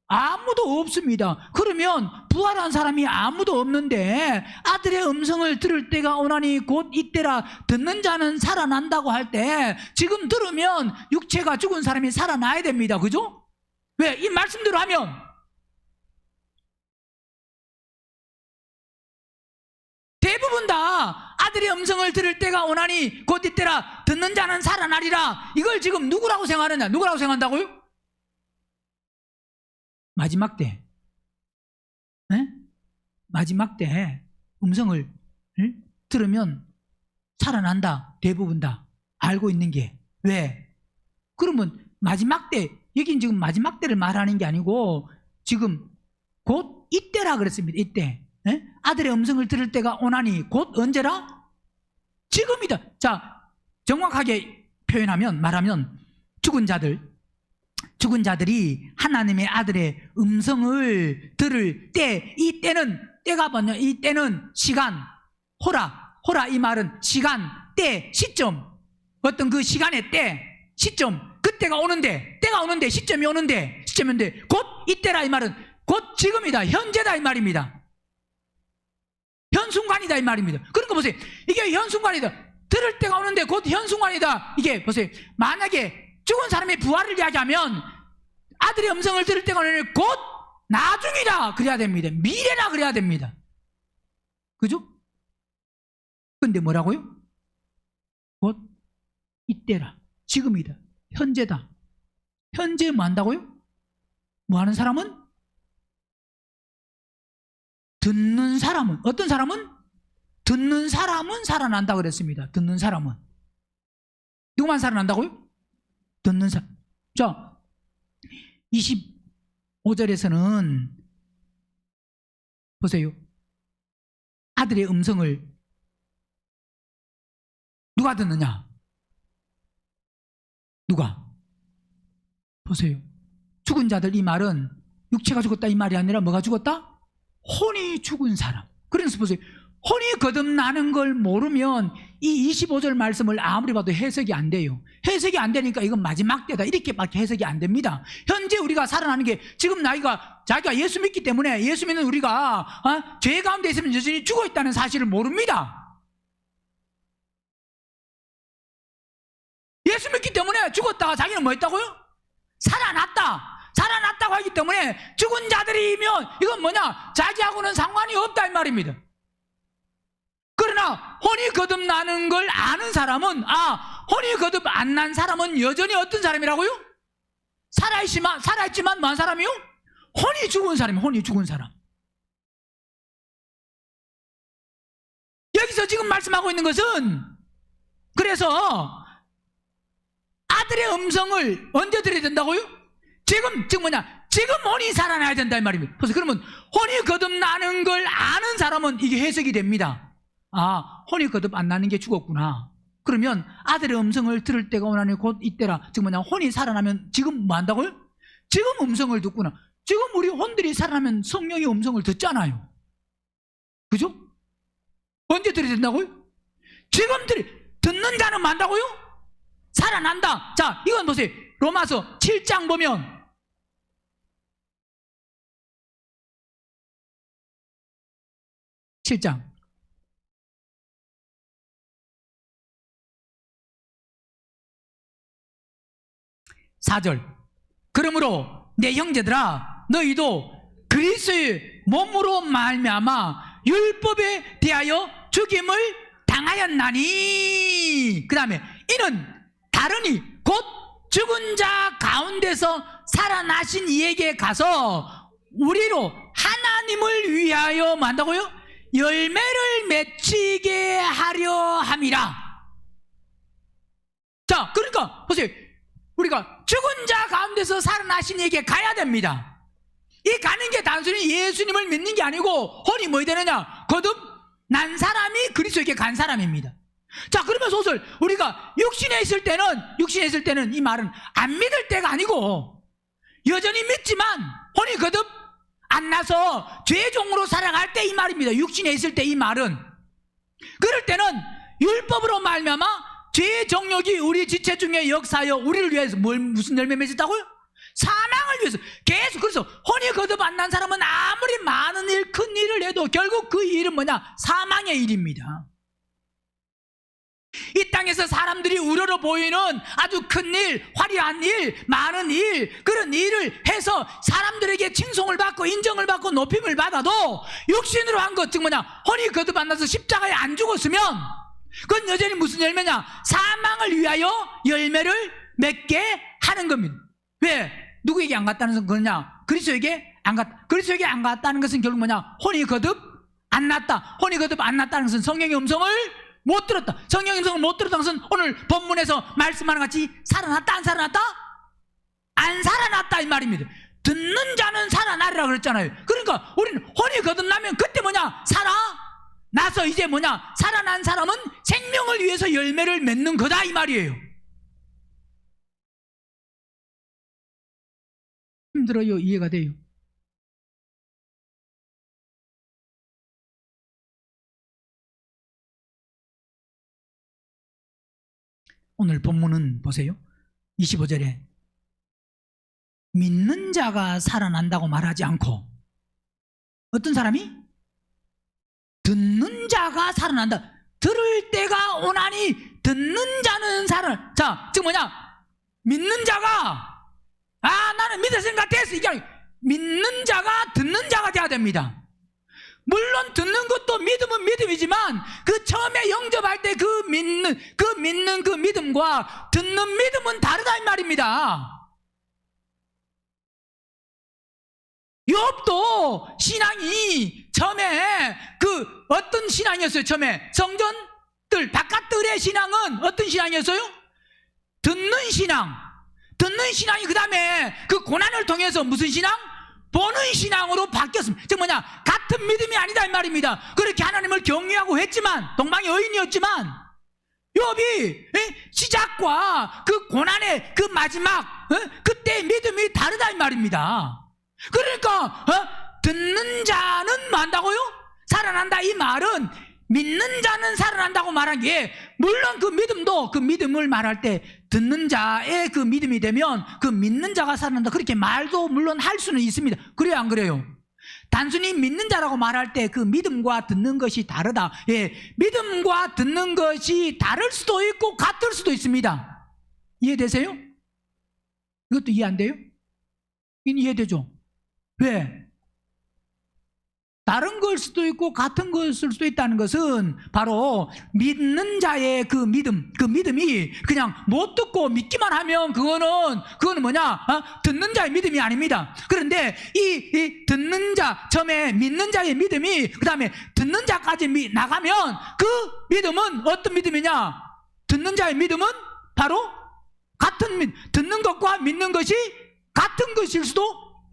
아무도 없습니다. 그러면 부활한 사람이 아무도 없는데 아들의 음성을 들을 때가 오나니 곧 이때라. 듣는 자는 살아난다고 할 때 지금 들으면 육체가 죽은 사람이 살아나야 됩니다. 그죠? 왜? 이 말씀대로 하면 대부분 다 아들의 음성을 들을 때가 오나니 곧 이때라. 듣는 자는 살아나리라. 이걸 지금 누구라고 생각하느냐? 누구라고 생각한다고요? 마지막 때, 마지막 때 음성을 들으면 살아난다. 대부분 다 알고 있는 게. 왜? 그러면 마지막 때, 여긴 지금 마지막 때를 말하는 게 아니고 지금 곧 이때라 그랬습니다. 이때. 아들의 음성을 들을 때가 오나니 곧 언제라? 지금이다. 자, 정확하게 말하면 죽은 자들이 하나님의 아들의 음성을 들을 때, 이 때는, 때가 뭐냐? 이 때는 시간, 호라 이 말은 시간, 때, 시점, 어떤 그 시간의 때, 시점, 그때가 오는데, 시점이 오는데 곧 이때라 이 말은 곧 지금이다, 현재다 이 말입니다. 현순간이다 이 말입니다. 그러니까 보세요, 이게 현순간이다. 들을 때가 오는데 곧 현순간이다. 이게 보세요. 만약에 죽은 사람의 부활을 이야기하면 아들의 음성을 들을 때가 오는데 곧 나중이다 그래야 됩니다. 미래라 그래야 됩니다. 그죠? 근데 뭐라고요? 곧 이때라. 지금이다. 현재다. 현재 뭐 한다고요? 뭐 하는 사람은? 듣는 사람은. 어떤 사람은? 듣는 사람은 살아난다 그랬습니다. 듣는 사람은. 누구만 살아난다고요? 듣는 사람. 자, 25절에서는 보세요. 아들의 음성을 누가 듣느냐? 누가? 보세요. 죽은 자들, 이 말은 육체가 죽었다 이 말이 아니라 뭐가 죽었다? 혼이 죽은 사람. 그래서 보세요. 혼이 거듭나는 걸 모르면 이 25절 말씀을 아무리 봐도 해석이 안 돼요. 해석이 안 되니까 이건 마지막 때다 이렇게밖에 해석이 안 됩니다. 현재 우리가 살아나는 게 지금 자기가 예수 믿기 때문에 예수 믿는 우리가 죄 가운데 있으면 여전히 죽어 있다는 사실을 모릅니다. 예수 믿기 때문에 죽었다가 자기는 뭐 했다고요? 살아났다고 하기 때문에 죽은 자들이면 이건 뭐냐? 자기하고는 상관이 없다 이 말입니다. 그러나 혼이 거듭나는 걸 아는 사람은 혼이 거듭 안 난 사람은 여전히 어떤 사람이라고요? 살아있지만 뭐한 사람이요? 혼이 죽은 사람이에요. 혼이 죽은 사람. 여기서 지금 말씀하고 있는 것은 그래서 아들의 음성을 언제 들어야 된다고요? 지금 혼이 살아나야 된다 이 말입니다. 그래서 그러면 혼이 거듭나는 걸 아는 사람은 이게 해석이 됩니다. 혼이 거듭 안 나는 게 죽었구나. 그러면 아들의 음성을 들을 때가 오나니 곧 이때라. 즉 혼이 살아나면 지금 뭐 한다고요? 지금 음성을 듣구나. 지금 우리 혼들이 살아나면 성령의 음성을 듣잖아요. 그죠? 언제 들어야 된다고요? 지금 듣는 자는 뭐 한다고요? 살아난다. 자, 이건 보세요. 로마서 7장 보면 7장 4절. 그러므로 내 형제들아 너희도 그리스도의 몸으로 말미암아 율법에 대하여 죽임을 당하였나니 그 다음에 이는 다르니 곧 죽은 자 가운데서 살아나신 이에게 가서 우리로 하나님을 위하여 뭐 한다고요? 열매를 맺히게 하려 함이라. 자, 그러니까 보세요. 우리가 죽은 자 가운데서 살아나신 이에게 가야 됩니다. 이 가는 게 단순히 예수님을 믿는 게 아니고 혼이 뭐 되느냐? 거듭 난 사람이 그리스도에게 간 사람입니다. 자, 그러면서 우리가 육신에 있을 때는 이 말은 안 믿을 때가 아니고 여전히 믿지만 혼이 거듭 안 나서 죄종으로 살아갈 때 이 말입니다. 육신에 있을 때 이 말은. 그럴 때는 율법으로 말미암아 죄의 정욕이 우리 지체 중에 역사하여 우리를 위해서 무슨 열매 맺었다고요? 사망을 위해서 계속. 그래서 혼이 거듭 안 난 사람은 아무리 많은 일, 큰 일을 해도 결국 그 일은 뭐냐? 사망의 일입니다. 이 땅에서 사람들이 우러러 보이는 아주 큰 일, 화려한 일, 많은 일, 그런 일을 해서 사람들에게 칭송을 받고 인정을 받고 높임을 받아도 육신으로 한 것, 즉 혼이 거듭 안 나서 십자가에 안 죽었으면 그건 여전히 무슨 열매냐? 사망을 위하여 열매를 맺게 하는 겁니다. 왜? 누구에게 안 갔다는 거냐? 그리스도에게 안 갔다. 그리스도에게 안 갔다는 것은 결국 뭐냐? 혼이 거듭 안 났다. 혼이 거듭 안 났다는 것은 성령의 음성을 못 들었다. 성령의 음성을 못 들었다는 것은 오늘 본문에서 말씀하는 같이 살아났다 안 살아났다? 안 살아났다 이 말입니다. 듣는 자는 살아나리라 그랬잖아요. 그러니까 우리는 혼이 거듭나면 그때 살아나서 이제 살아난 사람은 생명을 위해서 열매를 맺는 거다 이 말이에요. 힘들어요? 이해가 돼요? 오늘 본문은 보세요. 25절에 믿는 자가 살아난다고 말하지 않고 어떤 사람이? 듣는 자가 살아난다. 들을 때가 오나니 듣는 자는 살아. 자, 지금 뭐냐? 믿는 자가 나는 믿을 생각 됐어. 이게 아니고 믿는 자가 듣는 자가 돼야 됩니다. 물론 듣는 것도 믿음은 믿음이지만 그 처음에 영접할 때 그 믿는 그 믿음과 듣는 믿음은 다르다 이 말입니다. 욥도 신앙이 처음에 그 어떤 신앙이었어요? 처음에 성전들 바깥들의 신앙은 어떤 신앙이었어요? 듣는 신앙이 그 다음에 그 고난을 통해서 무슨 신앙? 보는 신앙으로 바뀌었습니다. 즉 뭐냐? 같은 믿음이 아니다 이 말입니다. 그렇게 하나님을 경외하고 했지만 동방의 여인이었지만 욥이 시작과 그 고난의 그 마지막 그때의 믿음이 다르다 이 말입니다. 그러니까 듣는 자는 뭐 한다고요? 살아난다. 이 말은 믿는 자는 살아난다고 말한 게 물론 그 믿음도 그 믿음을 말할 때 듣는 자의 그 믿음이 되면 그 믿는 자가 살아난다 그렇게 말도 물론 할 수는 있습니다. 그래요 안 그래요? 단순히 믿는 자라고 말할 때 그 믿음과 듣는 것이 다르다. 예, 믿음과 듣는 것이 다를 수도 있고 같을 수도 있습니다. 이해되세요? 이것도 이해 안 돼요? 이해되죠? 왜? 다른 걸 수도 있고 같은 것일 수도 있다는 것은 바로 믿는 자의 그 믿음이 그냥 못 듣고 믿기만 하면 그거는 뭐냐? 듣는 자의 믿음이 아닙니다. 그런데 이 듣는 자, 처음에 믿는 자의 믿음이 그 다음에 듣는 자까지 나가면 그 믿음은 어떤 믿음이냐? 듣는 자의 믿음은 바로 같은 듣는 것과 믿는 것이 같은 것일 수도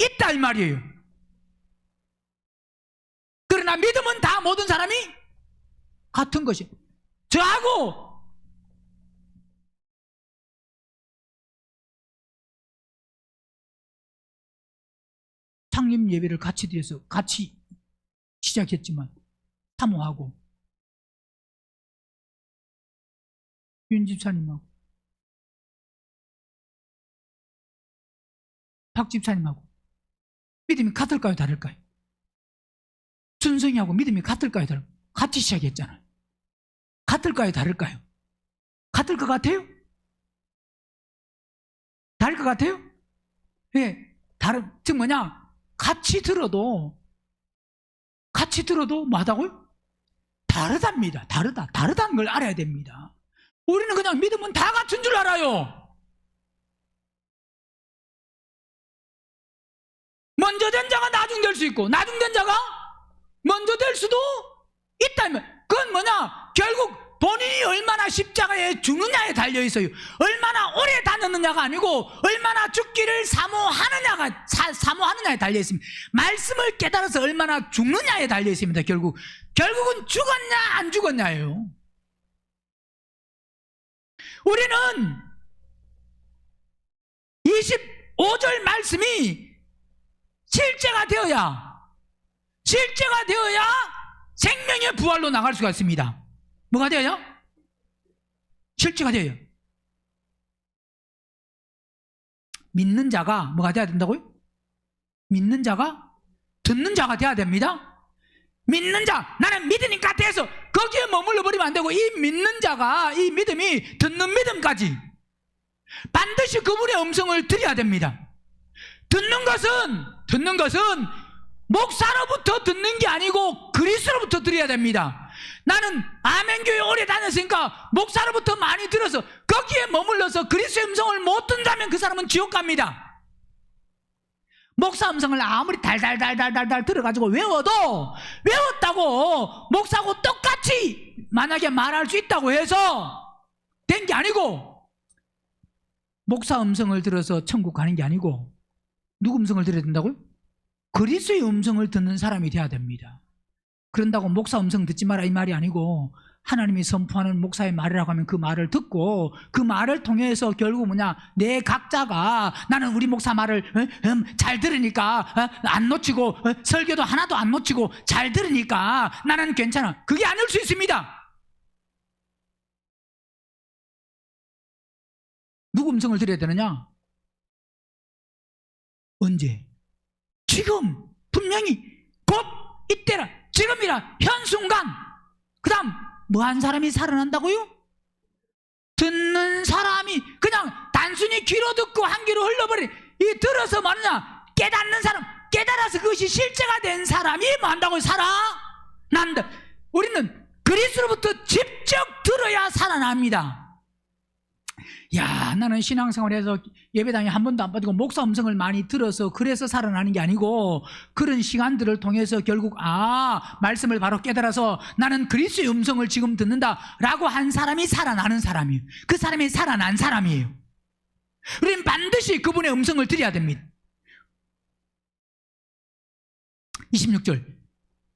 있다 이 말이에요. 그러나 믿음은 다 모든 사람이 같은 것이. 저하고 창립 예배를 같이 드려서 같이 시작했지만 사모하고 윤 집사님하고 박 집사님하고 믿음이 같을까요 다를까요? 순성이하고 믿음이 같을까요 다를까요? 같이 시작했잖아요. 같을까요 다를까요? 같을 것 같아요? 다를 것 같아요? 예, 즉 뭐냐? 같이 들어도 뭐하다고요? 다르답니다. 다르다는 걸 알아야 됩니다. 우리는 그냥 믿음은 다 같은 줄 알아요. 먼저 된 자가 나중 될 수 있고 나중 된 자가 먼저 될 수도 있다면 그건 뭐냐? 결국 본인이 얼마나 십자가에 죽느냐에 달려있어요. 얼마나 오래 다녔느냐가 아니고 얼마나 죽기를 사모하느냐에 달려있습니다. 말씀을 깨달아서 얼마나 죽느냐에 달려있습니다. 결국은 죽었냐 안 죽었냐예요. 우리는 25절 말씀이 실제가 되어야 생명의 부활로 나갈 수가 있습니다. 뭐가 되어야? 실제가 되어야. 믿는 자가 뭐가 돼야 된다고요? 믿는 자가 듣는 자가 돼야 됩니다. 믿는 자, 나는 믿으니까 돼서 거기에 머물러 버리면 안 되고 이 믿는 자가 이 믿음이 듣는 믿음까지 반드시 그분의 음성을 들어야 됩니다. 듣는 것은 목사로부터 듣는 게 아니고 그리스로부터 들어야 됩니다. 나는 아멘교회 오래 다녔으니까 목사로부터 많이 들어서 거기에 머물러서 그리스의 음성을 못 듣는다면 그 사람은 지옥 갑니다. 목사 음성을 아무리 달달달달달달 들어가지고 외웠다고 목사하고 똑같이 만약에 말할 수 있다고 해서 된 게 아니고 목사 음성을 들어서 천국 가는 게 아니고 누구 음성을 들어야 된다고요? 그리스의 음성을 듣는 사람이 돼야 됩니다. 그런다고 목사 음성 듣지 마라 이 말이 아니고 하나님이 선포하는 목사의 말이라고 하면 그 말을 듣고 그 말을 통해서 결국 뭐냐? 내 각자가 나는 우리 목사 말을 잘 들으니까 안 놓치고 설교도 하나도 안 놓치고 잘 들으니까 나는 괜찮아. 그게 아닐 수 있습니다. 누구 음성을 들어야 되느냐? 언제? 지금 분명히 곧 이때라 지금이라 현순간. 그 다음 뭐 한 사람이 살아난다고요? 듣는 사람이, 그냥 단순히 귀로 듣고 한 귀로 흘러버린, 이 들어서 뭐냐, 깨닫는 사람, 깨달아서 그것이 실제가 된 사람이 뭐 한다고? 살아난다. 우리는 그리스도로부터 직접 들어야 살아납니다. 야, 나는 신앙생활에서 예배당에 한 번도 안 빠지고 목사 음성을 많이 들어서 그래서 살아나는 게 아니고, 그런 시간들을 통해서 결국 말씀을 바로 깨달아서 나는 그리스도의 음성을 지금 듣는다라고 한 사람이 살아나는 사람이에요. 그 사람이 살아난 사람이에요. 우리는 반드시 그분의 음성을 들어야 됩니다. 26절,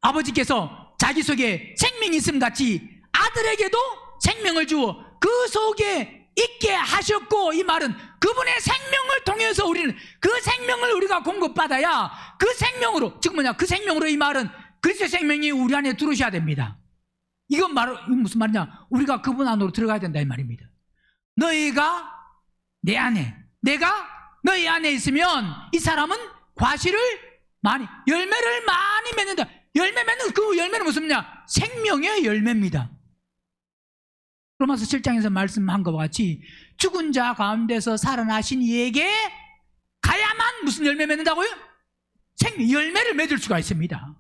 아버지께서 자기 속에 생명이 있음 같이 아들에게도 생명을 주어 그 속에 있게 하셨고, 이 말은 그분의 생명을 통해서 우리는 그 생명을 우리가 공급받아야 그 생명으로, 즉 뭐냐, 그 생명으로, 이 말은 그리스도의 생명이 우리 안에 들어오셔야 됩니다. 이건 무슨 말이냐, 우리가 그분 안으로 들어가야 된다 이 말입니다. 너희가 내 안에, 내가 너희 안에 있으면 이 사람은 과실을 많이, 열매를 많이 맺는다. 열매 맺는 그 열매는 무슨 냐, 생명의 열매입니다. 로마서 7장에서 말씀한 것과 같이 죽은 자 가운데서 살아나신 이에게 가야만 무슨 열매 맺는다고요? 열매를 맺을 수가 있습니다.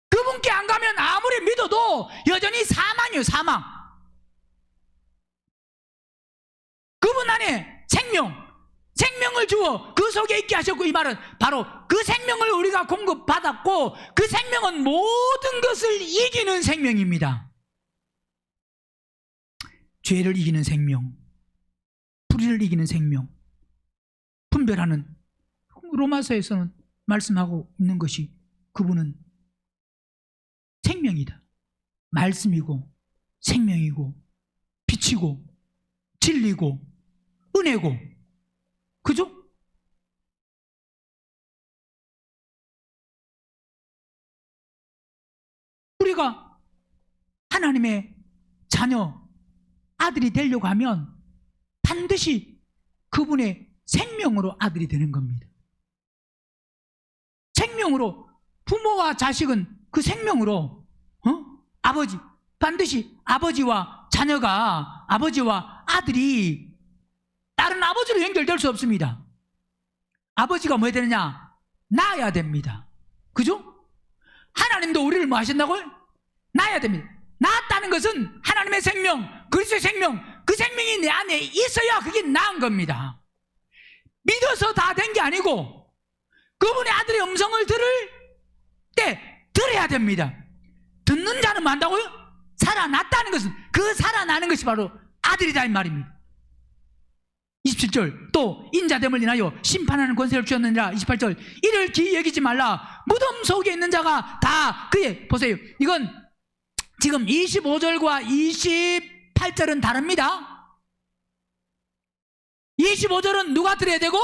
그분께 안 가면 아무리 믿어도 여전히 사망이에요. 사망. 그분 안에 생명을 주어 그 속에 있게 하셨고, 이 말은 바로 그 생명을 우리가 공급받았고, 그 생명은 모든 것을 이기는 생명입니다. 죄를 이기는 생명, 불의를 이기는 생명, 분별하는, 로마서에서는 말씀하고 있는 것이 그분은 생명이다. 말씀이고 생명이고 빛이고 진리고 은혜고, 그죠? 우리가 하나님의 자녀, 아들이 되려고 하면 반드시 그분의 생명으로 아들이 되는 겁니다. 생명으로, 부모와 자식은 그 생명으로, 반드시 아버지와 자녀가, 아버지와 아들이 다른 아버지로 연결될 수 없습니다. 아버지가 뭐 해야 되느냐? 낳아야 됩니다. 그죠? 하나님도 우리를 뭐 하신다고요? 낳아야 됩니다. 낳았다는 것은 하나님의 생명, 그리스도의 생명, 그 생명이 내 안에 있어야 그게 낳은 겁니다. 믿어서 다 된 게 아니고 그분의 아들의 음성을 들을 때 들어야 됩니다. 듣는 자는 뭐 한다고요? 살아났다는 것은, 그 살아나는 것이 바로 아들이다 이 말입니다. 27절, 또 인자됨을 인하여 심판하는 권세를 주셨느니라. 28절, 이를 기이 여기지 말라. 무덤 속에 있는 자가 다 그의, 보세요, 이건 지금 25절과 28절은 다릅니다. 25절은 누가 들어야 되고,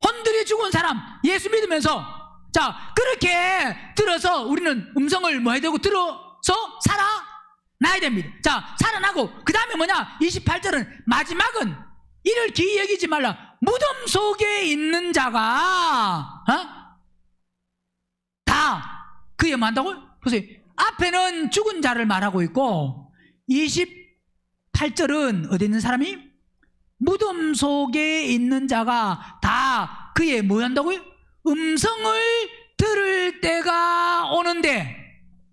혼들이 죽은 사람, 예수 믿으면서, 자, 그렇게 들어서 우리는 음성을 뭐 해야 되고, 들어서 살아나야 됩니다. 자, 살아나고, 그 다음에 뭐냐, 28절은 마지막은 이를 기이 여기지 말라. 무덤 속에 있는 자가 다 그에 뭐 한다고요? 보세요, 앞에는 죽은 자를 말하고 있고 28절은 어디 있는 사람이? 무덤 속에 있는 자가 다 그의 뭐 한다고요? 음성을 들을 때가 오는데,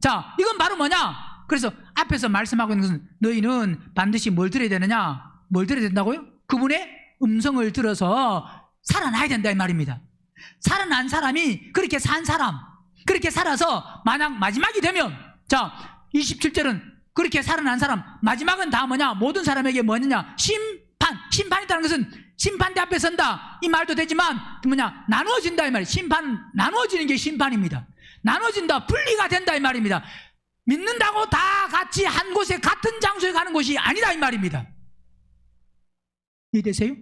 자, 이건 바로 뭐냐? 그래서 앞에서 말씀하고 있는 것은 너희는 반드시 뭘 들어야 되느냐? 뭘 들어야 된다고요? 그분의 음성을 들어서 살아나야 된다 이 말입니다. 살아난 사람이, 그렇게 산 사람, 그렇게 살아서 만약 마지막이 되면, 자, 27절은 그렇게 살아난 사람, 마지막은 다 뭐냐? 모든 사람에게 뭐냐? 심판이라는 것은 심판대 앞에 선다 이 말도 되지만 뭐냐? 나누어진다 이 말이에요. 나누어지는 게 심판입니다. 나누어진다, 분리가 된다 이 말입니다. 믿는다고 다 같이 한 곳에, 같은 장소에 가는 것이 아니다 이 말입니다. 이해되세요?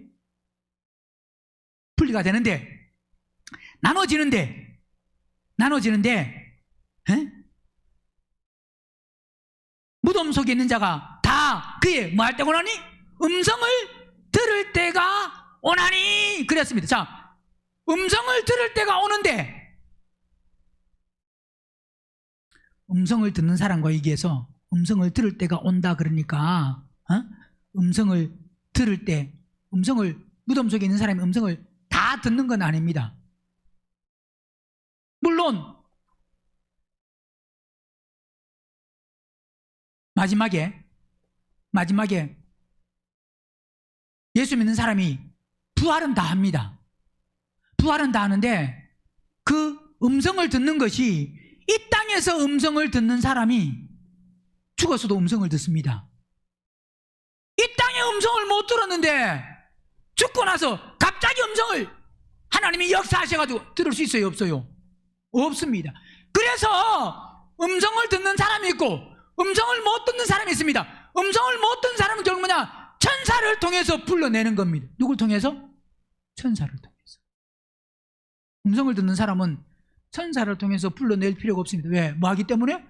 분리가 되는데, 나눠지는데 무덤 속에 있는 자가 다 그의 뭐 할 때가 오나니? 음성을 들을 때가 오나니 그랬습니다. 자, 음성을 들을 때가 오는데, 음성을 듣는 사람과 얘기해서 음성을 들을 때가 온다 그러니까 음성을 들을 때 음성을 무덤 속에 있는 사람이 음성을 다 듣는 건 아닙니다. 물론 마지막에 예수 믿는 사람이 부활은 다 합니다. 부활은 다 하는데 그 음성을 듣는 것이 이 땅에서 음성을 듣는 사람이 죽어서도 음성을 듣습니다. 이 땅에 음성을 못 들었는데 죽고 나서 갑자기 음성을 하나님이 역사하셔가지고 들을 수 있어요, 없어요? 없습니다. 그래서 음성을 듣는 사람이 있고 음성을 못 듣는 사람이 있습니다. 음성을 못 듣는 사람은 결국 뭐냐? 천사를 통해서 불러내는 겁니다. 누굴 통해서? 천사를 통해서. 음성을 듣는 사람은 천사를 통해서 불러낼 필요가 없습니다. 왜? 뭐 하기 때문에?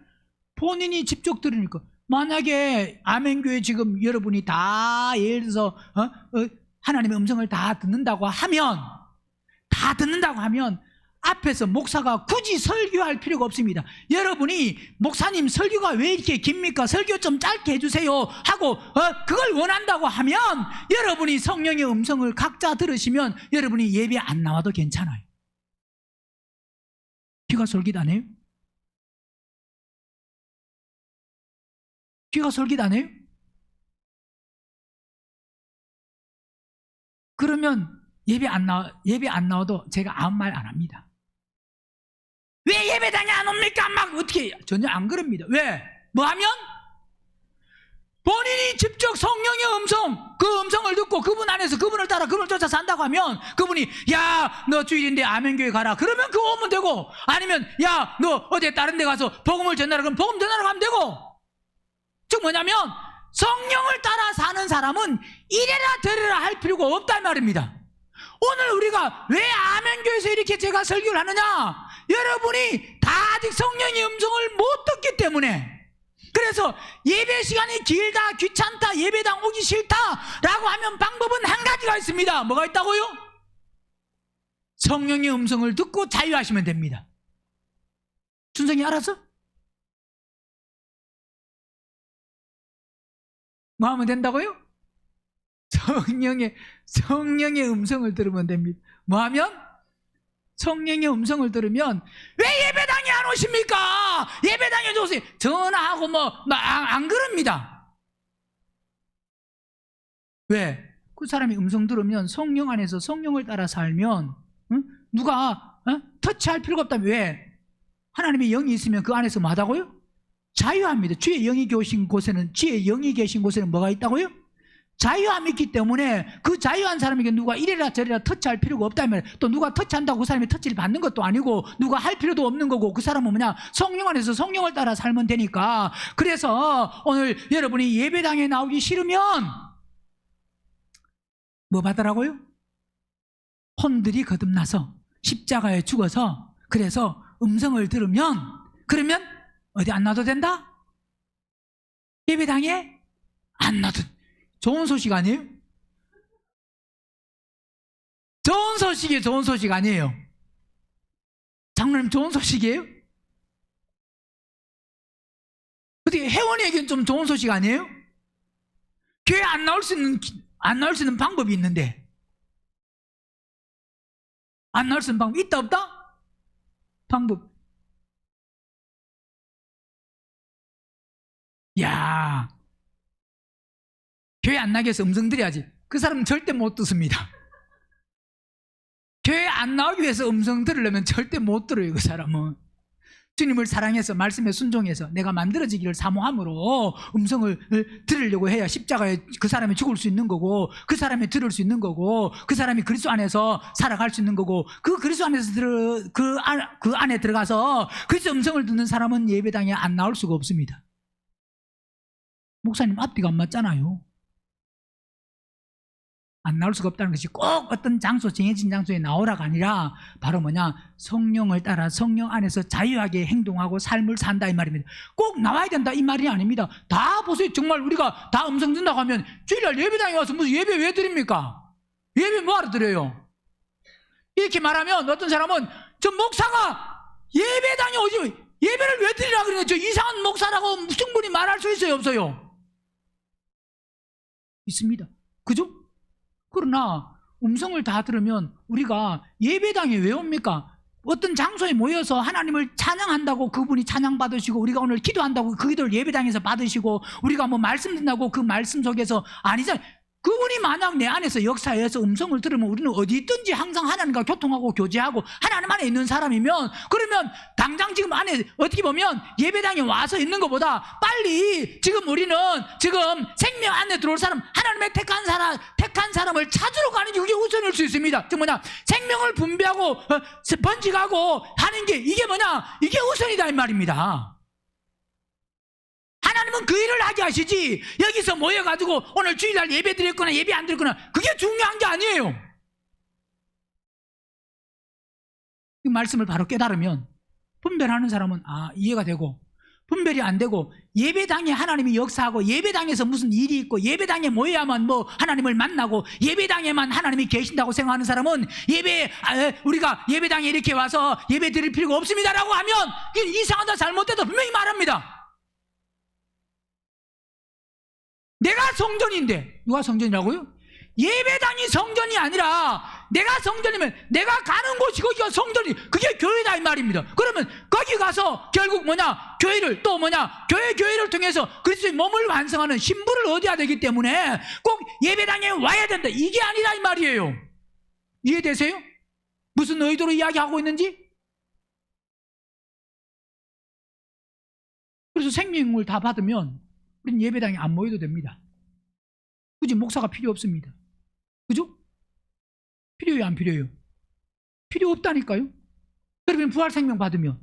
본인이 직접 들으니까. 만약에 아멘교회 지금 여러분이 다 예를 들어서 하나님의 음성을 다 듣는다고 하면 앞에서 목사가 굳이 설교할 필요가 없습니다. 여러분이 목사님 설교가 왜 이렇게 깁니까? 설교 좀 짧게 해주세요 하고 그걸 원한다고 하면 여러분이 성령의 음성을 각자 들으시면 여러분이 예배 안 나와도 괜찮아요. 귀가 솔깃 안 해요? 귀가 솔깃 안 해요? 그러면 예배 안 나와도 제가 아무 말 안 합니다. 왜 예배당에 안 옵니까? 막 어떻게 전혀 안 그럽니다. 왜? 뭐 하면? 본인이 직접 성령의 음성, 그 음성을 듣고 그분 안에서 그분을 따라 그분을 쫓아 산다고 하면 그분이 야, 너 주일인데 아멘교회 가라. 그러면 그거 오면 되고, 아니면 야, 너 어디 다른 데 가서 복음을 전하라. 그럼 복음 전하러 가면 되고. 즉 뭐냐면 성령을 따라 사는 사람은 이래라 저래라 할 필요가 없단 말입니다. 오늘 우리가 왜 아멘교회에서 이렇게 제가 설교를 하느냐? 여러분이 다 아직 성령의 음성을 못 듣기 때문에. 그래서 예배 시간이 길다, 귀찮다, 예배당 오기 싫다 라고 하면 방법은 한 가지가 있습니다. 뭐가 있다고요? 성령의 음성을 듣고 자유하시면 됩니다. 순성이 알았어? 뭐 하면 된다고요? 성령의 음성을 들으면 됩니다. 뭐 하면? 성령의 음성을 들으면 왜 예배당에 안 오십니까? 예배당에 오세요. 전화하고 안 그럽니다. 왜? 그 사람이 음성 들으면 성령 안에서 성령을 따라 살면 누가 터치할 필요가 없다면 왜? 하나님의 영이 있으면 그 안에서 뭐 하다고요? 자유합니다. 주의 영이 계신 곳에는 뭐가 있다고요? 자유함이 있기 때문에 그 자유한 사람에게 누가 이래라 저래라 터치할 필요가 없다면, 또 누가 터치한다고 그 사람이 터치를 받는 것도 아니고 누가 할 필요도 없는 거고, 그 사람은 뭐냐? 성령 안에서 성령을 따라 살면 되니까. 그래서 오늘 여러분이 예배당에 나오기 싫으면 뭐 받으라고요? 혼들이 거듭나서 십자가에 죽어서, 그래서 음성을 들으면, 그러면 어디 안 놔도 된다? 예배당에 안 놔도. 좋은 소식 아니에요? 좋은 소식 아니에요? 장로님 좋은 소식이에요? 어떻게 회원에게는 좀 좋은 소식 아니에요? 교회 안 나올 수 있는 방법이 있는데, 안 나올 수 있는 방법 있다 없다? 방법. 야, 교회 안 나게 해서 음성 드려야지. 그 사람은 절대 못 듣습니다. 교회 안 나오기 위해서 음성 들으려면 절대 못 들어요. 그 사람은 주님을 사랑해서 말씀에 순종해서 내가 만들어지기를 사모함으로 음성을 들으려고 해야 십자가에 그 사람이 죽을 수 있는 거고, 그 사람이 들을 수 있는 거고, 그 사람이 그리스도 안에서 살아갈 수 있는 거고, 그 그리스도 안에서 그 안에 들어가서 그리스도 음성을 듣는 사람은 예배당에 안 나올 수가 없습니다. 목사님 앞뒤가 안 맞잖아요. 안 나올 수가 없다는 것이 꼭 어떤 장소, 정해진 장소에 나오라가 아니라 바로 뭐냐? 성령을 따라 성령 안에서 자유하게 행동하고 삶을 산다 이 말입니다. 꼭 나와야 된다 이 말이 아닙니다. 다 보세요. 정말 우리가 다 음성 듣는다고 하면 주일날 예배당에 와서 무슨 예배 왜 드립니까? 예배 뭐하러 드려요? 이렇게 말하면 어떤 사람은 저 목사가 예배당에 오지 예배를 왜 드리라 그러냐? 저 이상한 목사라고 충분히 말할 수 있어요, 없어요? 있습니다. 그죠? 그러나 음성을 다 들으면 우리가 예배당에 왜 옵니까? 어떤 장소에 모여서 하나님을 찬양한다고 그분이 찬양받으시고, 우리가 오늘 기도한다고 그 기도를 예배당에서 받으시고, 우리가 뭐 말씀 듣는다고 그 말씀 속에서 아니잖아요. 그분이 만약 내 안에서 역사해서 음성을 들으면 우리는 어디 있든지 항상 하나님과 교통하고 교제하고 하나님 안에 있는 사람이면, 그러면 당장 지금 안에 어떻게 보면 예배당에 와서 있는 것보다 빨리 지금 우리는 지금 생명 안에 들어올 사람, 하나님의 택한 사람을 찾으러 가는 게 그게 우선일 수 있습니다. 즉 뭐냐, 생명을 분배하고 번직하고 하는 게 이게 뭐냐, 이게 우선이다 이 말입니다. 하나님은 그 일을 하게 하시지, 여기서 모여가지고 오늘 주일날 예배 드렸거나 예배 안 드렸거나 그게 중요한 게 아니에요. 이 말씀을 바로 깨달으면 분별하는 사람은 이해가 되고, 분별이 안 되고 예배당에 하나님이 역사하고 예배당에서 무슨 일이 있고 예배당에 모여야만 뭐 하나님을 만나고 예배당에만 하나님이 계신다고 생각하는 사람은 우리가 예배당에 이렇게 와서 예배 드릴 필요가 없습니다라고 하면 이상하다, 잘못되다 분명히 말합니다. 내가 성전인데, 누가 성전이라고요? 예배당이 성전이 아니라 내가 성전이면 내가 가는 곳이 거기가 성전이, 그게 교회다 이 말입니다. 그러면 거기 가서 결국 뭐냐, 교회를 또 뭐냐, 교회를 통해서 그리스도의 몸을 완성하는 신부를 얻어야 되기 때문에 꼭 예배당에 와야 된다, 이게 아니라 이 말이에요. 이해되세요? 무슨 의도로 이야기하고 있는지? 그래서 생명을 다 받으면 우리는 예배당에 안 모여도 됩니다. 굳이 목사가 필요 없습니다. 그죠? 필요해요, 안 필요해요? 필요 없다니까요. 그러면 부활 생명 받으면,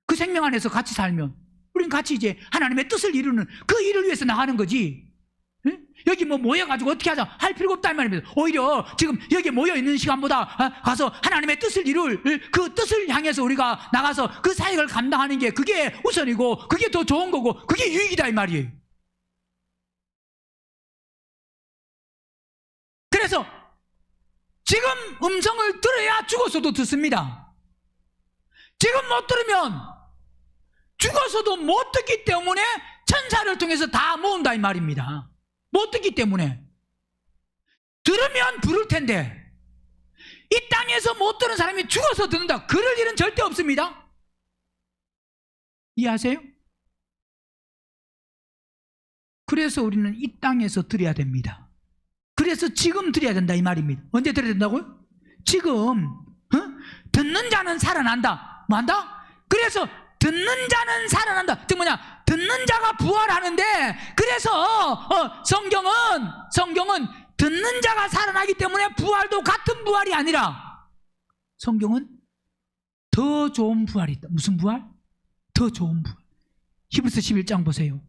그 생명 안에서 같이 살면 우리는 같이 이제 하나님의 뜻을 이루는 그 일을 위해서 나가는 거지. 응? 여기 뭐 모여가지고 어떻게 하자 할 필요가 없다 이 말입니다. 오히려 지금 여기 모여있는 시간보다 가서 하나님의 뜻을 이룰 그 뜻을 향해서 우리가 나가서 그 사역을 감당하는 게 그게 우선이고 그게 더 좋은 거고 그게 유익이다 이 말이에요. 그래서 지금 음성을 들어야 죽어서도 듣습니다. 지금 못 들으면 죽어서도 못 듣기 때문에 천사를 통해서 다 모은다 이 말입니다. 못 듣기 때문에. 들으면 부를 텐데 이 땅에서 못 들은 사람이 죽어서 듣는다, 그럴 일은 절대 없습니다. 이해하세요? 그래서 우리는 이 땅에서 들어야 됩니다. 그래서 지금 드려야 된다 이 말입니다. 언제 드려야 된다고요? 지금. 듣는 자는 살아난다. 뭐 한다? 그래서 듣는 자는 살아난다. 즉 뭐냐, 듣는 자가 부활하는데, 그래서 성경은 듣는 자가 살아나기 때문에 부활도 같은 부활이 아니라 성경은 더 좋은 부활이 있다. 무슨 부활? 더 좋은 부활. 히브리서 11장 보세요.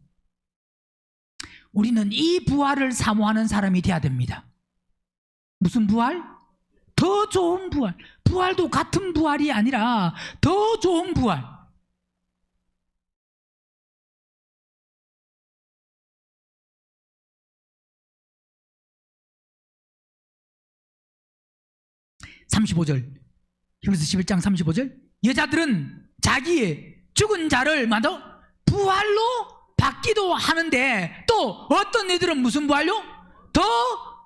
우리는 이 부활을 사모하는 사람이 돼야 됩니다. 무슨 부활? 더 좋은 부활. 부활도 같은 부활이 아니라 더 좋은 부활. (35절) 히브리서 11장 35절. 여자들은 자기의 죽은 자를 먼저 부활로 받기도 하는데, 또 어떤 이들은 무슨 부활요? 더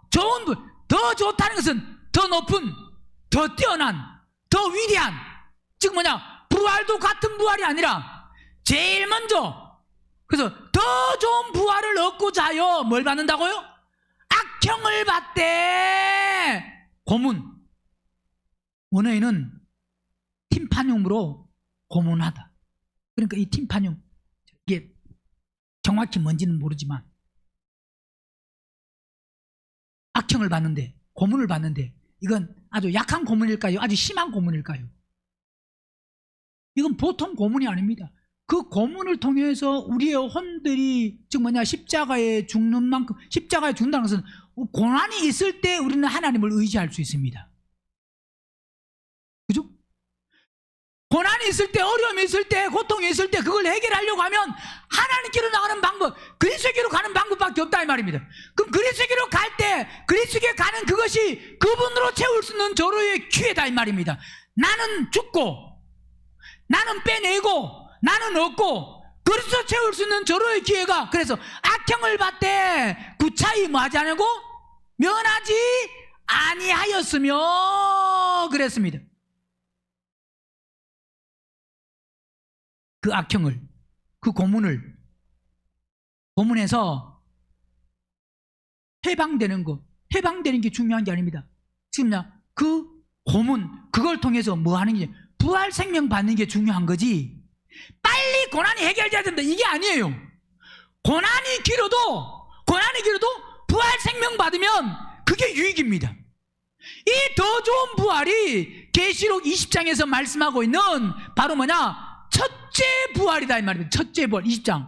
좋은 부활. 더 좋다는 것은 더 높은, 더 뛰어난, 더 위대한, 즉 뭐냐, 부활도 같은 부활이 아니라 제일 먼저, 그래서 더 좋은 부활을 얻고자 하여 뭘 받는다고요? 악형을 받되. 고문, 원어에는 팀파뇽으로 고문하다. 그러니까 이 팀파뇽, 이게 정확히 뭔지는 모르지만 악형을 받는데, 고문을 받는데, 이건 아주 약한 고문일까요? 아주 심한 고문일까요? 이건 보통 고문이 아닙니다. 그 고문을 통해서 우리의 혼들이, 즉 뭐냐, 십자가에 죽는 만큼, 십자가에 죽는다는 것은 고난이 있을 때 우리는 하나님을 의지할 수 있습니다. 그죠? 고난이 있을 때, 어려움이 있을 때, 고통이 있을 때 그걸 해결하려고 하면 하나님께로 나가는 방법, 그리스도께로 가는 방법밖에 없다 이 말입니다. 그럼 그리스도께로 갈 때, 그리스도께 가는 그것이 그분으로 채울 수 있는 저로의 기회다 이 말입니다. 나는 죽고, 나는 빼내고, 나는 없고 그리스도 채울 수 있는 절호의 기회가, 그래서 악형을 받되 구차히 뭐하지 않고 면하지 아니하였으며 그랬습니다. 그 악형을, 그 고문을, 고문에서 해방되는 거, 해방되는 게 중요한 게 아닙니다. 지금 그 고문, 그걸 통해서 뭐 하는 게, 부활 생명 받는 게 중요한 거지, 빨리 고난이 해결돼야 된다 이게 아니에요. 고난이 길어도 부활 생명 받으면 그게 유익입니다. 이 더 좋은 부활이 계시록 20장에서 말씀하고 있는 바로 뭐냐? 첫째 부활이다 이 말입니다. 첫째 부활 20장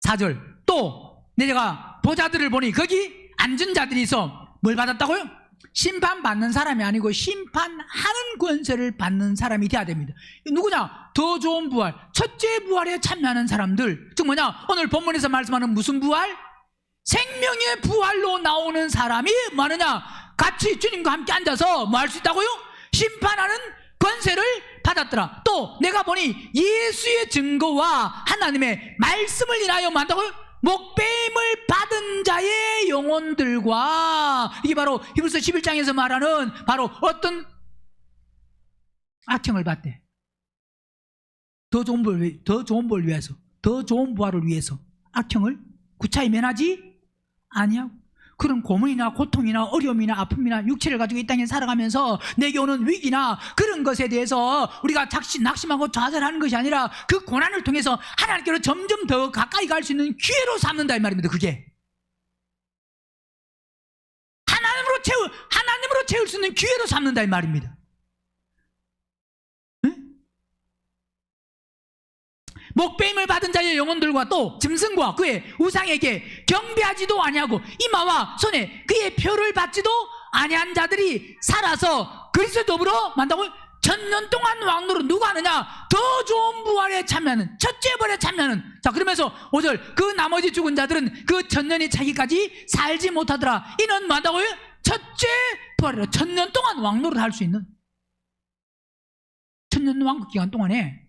4절. 또 내가 보자들을 보니 거기 앉은 자들이 있어 뭘 받았다고요? 심판받는 사람이 아니고 심판하는 권세를 받는 사람이 돼야 됩니다. 누구냐? 더 좋은 부활, 첫째 부활에 참여하는 사람들, 즉 뭐냐? 오늘 본문에서 말씀하는 무슨 부활? 생명의 부활로 나오는 사람이 뭐하느냐? 같이 주님과 함께 앉아서 뭐 할 수 있다고요? 심판하는 권세를 받았더라. 또 내가 보니 예수의 증거와 하나님의 말씀을 인하여 만다고요? 목배임을 받은 자의 영혼들과, 이게 바로 히브리서 11장에서 말하는 바로 어떤 악형을 받대. 더 좋은 부활을 위해서, 더 좋은 부활을 위해서 악형을 구차히 면하지 아니하고, 그런 고문이나 고통이나 어려움이나 아픔이나 육체를 가지고 이 땅에 살아가면서 내게 오는 위기나 그런 것에 대해서 우리가 낙심하고 좌절하는 것이 아니라 그 고난을 통해서 하나님께로 점점 더 가까이 갈 수 있는 기회로 삼는다 이 말입니다. 그게 하나님으로 채울 수 있는 기회로 삼는다 이 말입니다. 목배임을 받은 자의 영혼들과 또 짐승과 그의 우상에게 경배하지도 아니하고 이마와 손에 그의 표를 받지도 아니한 자들이 살아서 그리스도 더불어 만다고 천년 동안 왕노로 누가 하느냐? 더 좋은 부활에 참여하는, 첫째 부활에 참여하는. 자, 그러면서 5절, 그 나머지 죽은 자들은 그 천년이 차기까지 살지 못하더라. 이는 뭐한다고요? 첫째 부활이라. 천년 동안 왕노를 할 수 있는, 천년 왕국 기간 동안에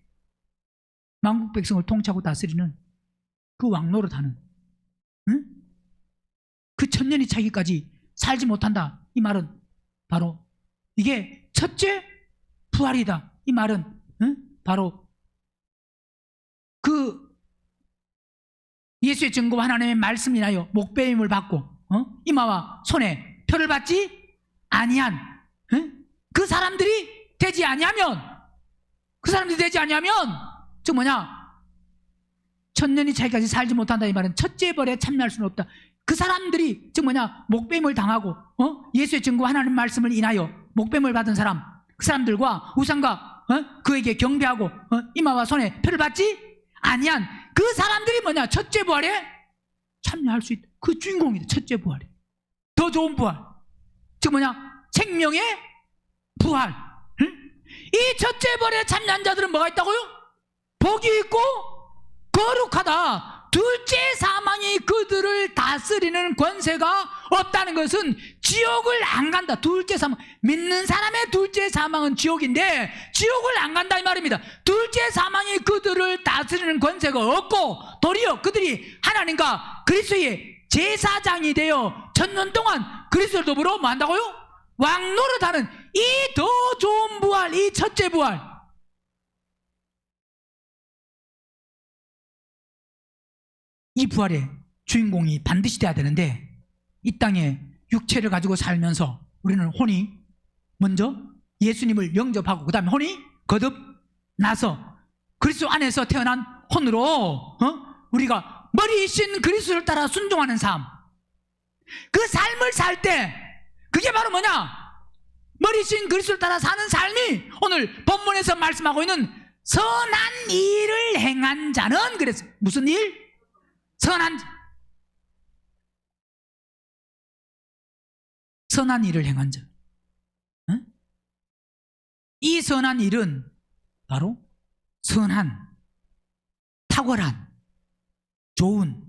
만국 백성을 통치하고 다스리는 그 왕노릇하는, 응? 그 천년이 차기까지 살지 못한다. 이 말은 바로 이게 첫째 부활이다. 이 말은 응? 바로 그 예수의 증거와 하나님의 말씀 인하여 목배임을 받고 이마와 손에 표를 받지 아니한 그 사람들이 되지 아니하면, 즉 뭐냐? 천년이 차기까지 살지 못한다 이 말은 첫째 벌에 참여할 수는 없다. 그 사람들이 즉 뭐냐? 목배임을 당하고 예수의 증거 하나님 말씀을 인하여 목배임을 받은 사람, 그 사람들과 우상과 그에게 경배하고 이마와 손에 표를 받지 아니한 그 사람들이 뭐냐? 첫째 부활에 참여할 수 있다. 그 주인공이다. 첫째 부활에 더 좋은 부활, 즉 뭐냐? 생명의 부활. 이 첫째 부활에 참여한 자들은 뭐가 있다고요? 복이 있고 거룩하다. 둘째 사망이 그들을 다스리는 권세가 없다는 것은 지옥을 안 간다. 둘째 사망, 믿는 사람의 둘째 사망은 지옥인데 지옥을 안 간다 이 말입니다. 둘째 사망이 그들을 다스리는 권세가 없고 도리어 그들이 하나님과 그리스도의 제사장이 되어 천년 동안 그리스도를 더불어 뭐 한다고요? 왕노릇하는 이 더 좋은 부활, 이 첫째 부활, 이 부활의 주인공이 반드시 돼야 되는데, 이 땅에 육체를 가지고 살면서 우리는 혼이 먼저 예수님을 영접하고 그 다음에 혼이 거듭나서 그리스도 안에서 태어난 혼으로 우리가 머리이신 그리스도를 따라 순종하는 삶, 그 삶을 살 때 그게 바로 뭐냐? 머리이신 그리스도를 따라 사는 삶이 오늘 본문에서 말씀하고 있는 선한 일을 행한 자는, 그래서 무슨 일? 선한 일을 행한 자. 이 선한 일은 바로 선한, 탁월한, 좋은.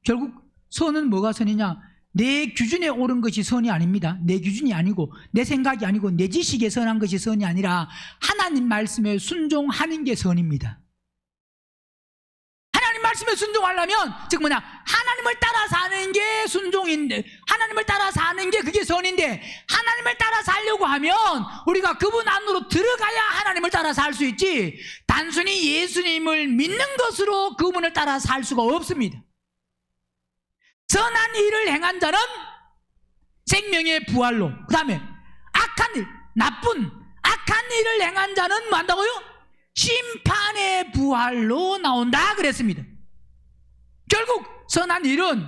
결국 선은 뭐가 선이냐? 내 기준에 옳은 것이 선이 아닙니다. 내 기준이 아니고 내 생각이 아니고 내 지식에 선한 것이 선이 아니라 하나님 말씀에 순종하는 게 선입니다. 하나님 말씀에 순종하려면 즉 뭐냐, 하나님을 따라 사는 게 순종인데, 하나님을 따라 사는 게 그게 선인데, 하나님을 따라 살려고 하면 우리가 그분 안으로 들어가야 하나님을 따라 살 수 있지, 단순히 예수님을 믿는 것으로 그분을 따라 살 수가 없습니다. 선한 일을 행한 자는 생명의 부활로, 그 다음에 악한 일, 나쁜 악한 일을 행한 자는 뭐 한다고요? 심판의 부활로 나온다 그랬습니다. 결국 선한 일은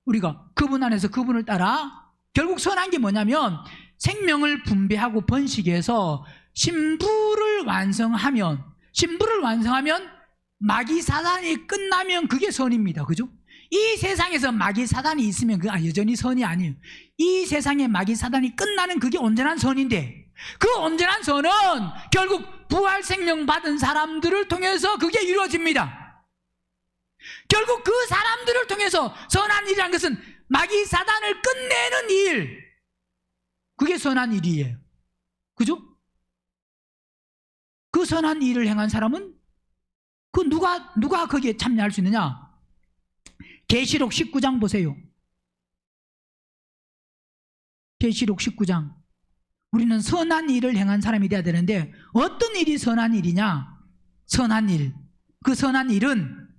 우리가 그분 안에서 그분을 따라, 결국 선한 게 뭐냐면 생명을 분배하고 번식해서 신부를 완성하면 마귀 사단이 끝나면 그게 선입니다. 그죠? 이 세상에서 마귀 사단이 있으면 그 여전히 선이 아니에요. 이 세상에 마귀 사단이 끝나는 그게 온전한 선인데, 그 온전한 선은 결국 부활 생명 받은 사람들을 통해서 그게 이루어집니다. 결국 그 사람들을 통해서 선한 일이라는 것은 마귀 사단을 끝내는 일, 그게 선한 일이에요. 그죠? 그 선한 일을 행한 사람은 그 누가 거기에 참여할 수 있느냐? 계시록 19장 보세요. 계시록 19장. 우리는 선한 일을 행한 사람이 되어야 되는데 어떤 일이 선한 일이냐? 선한 일. 그 선한 일은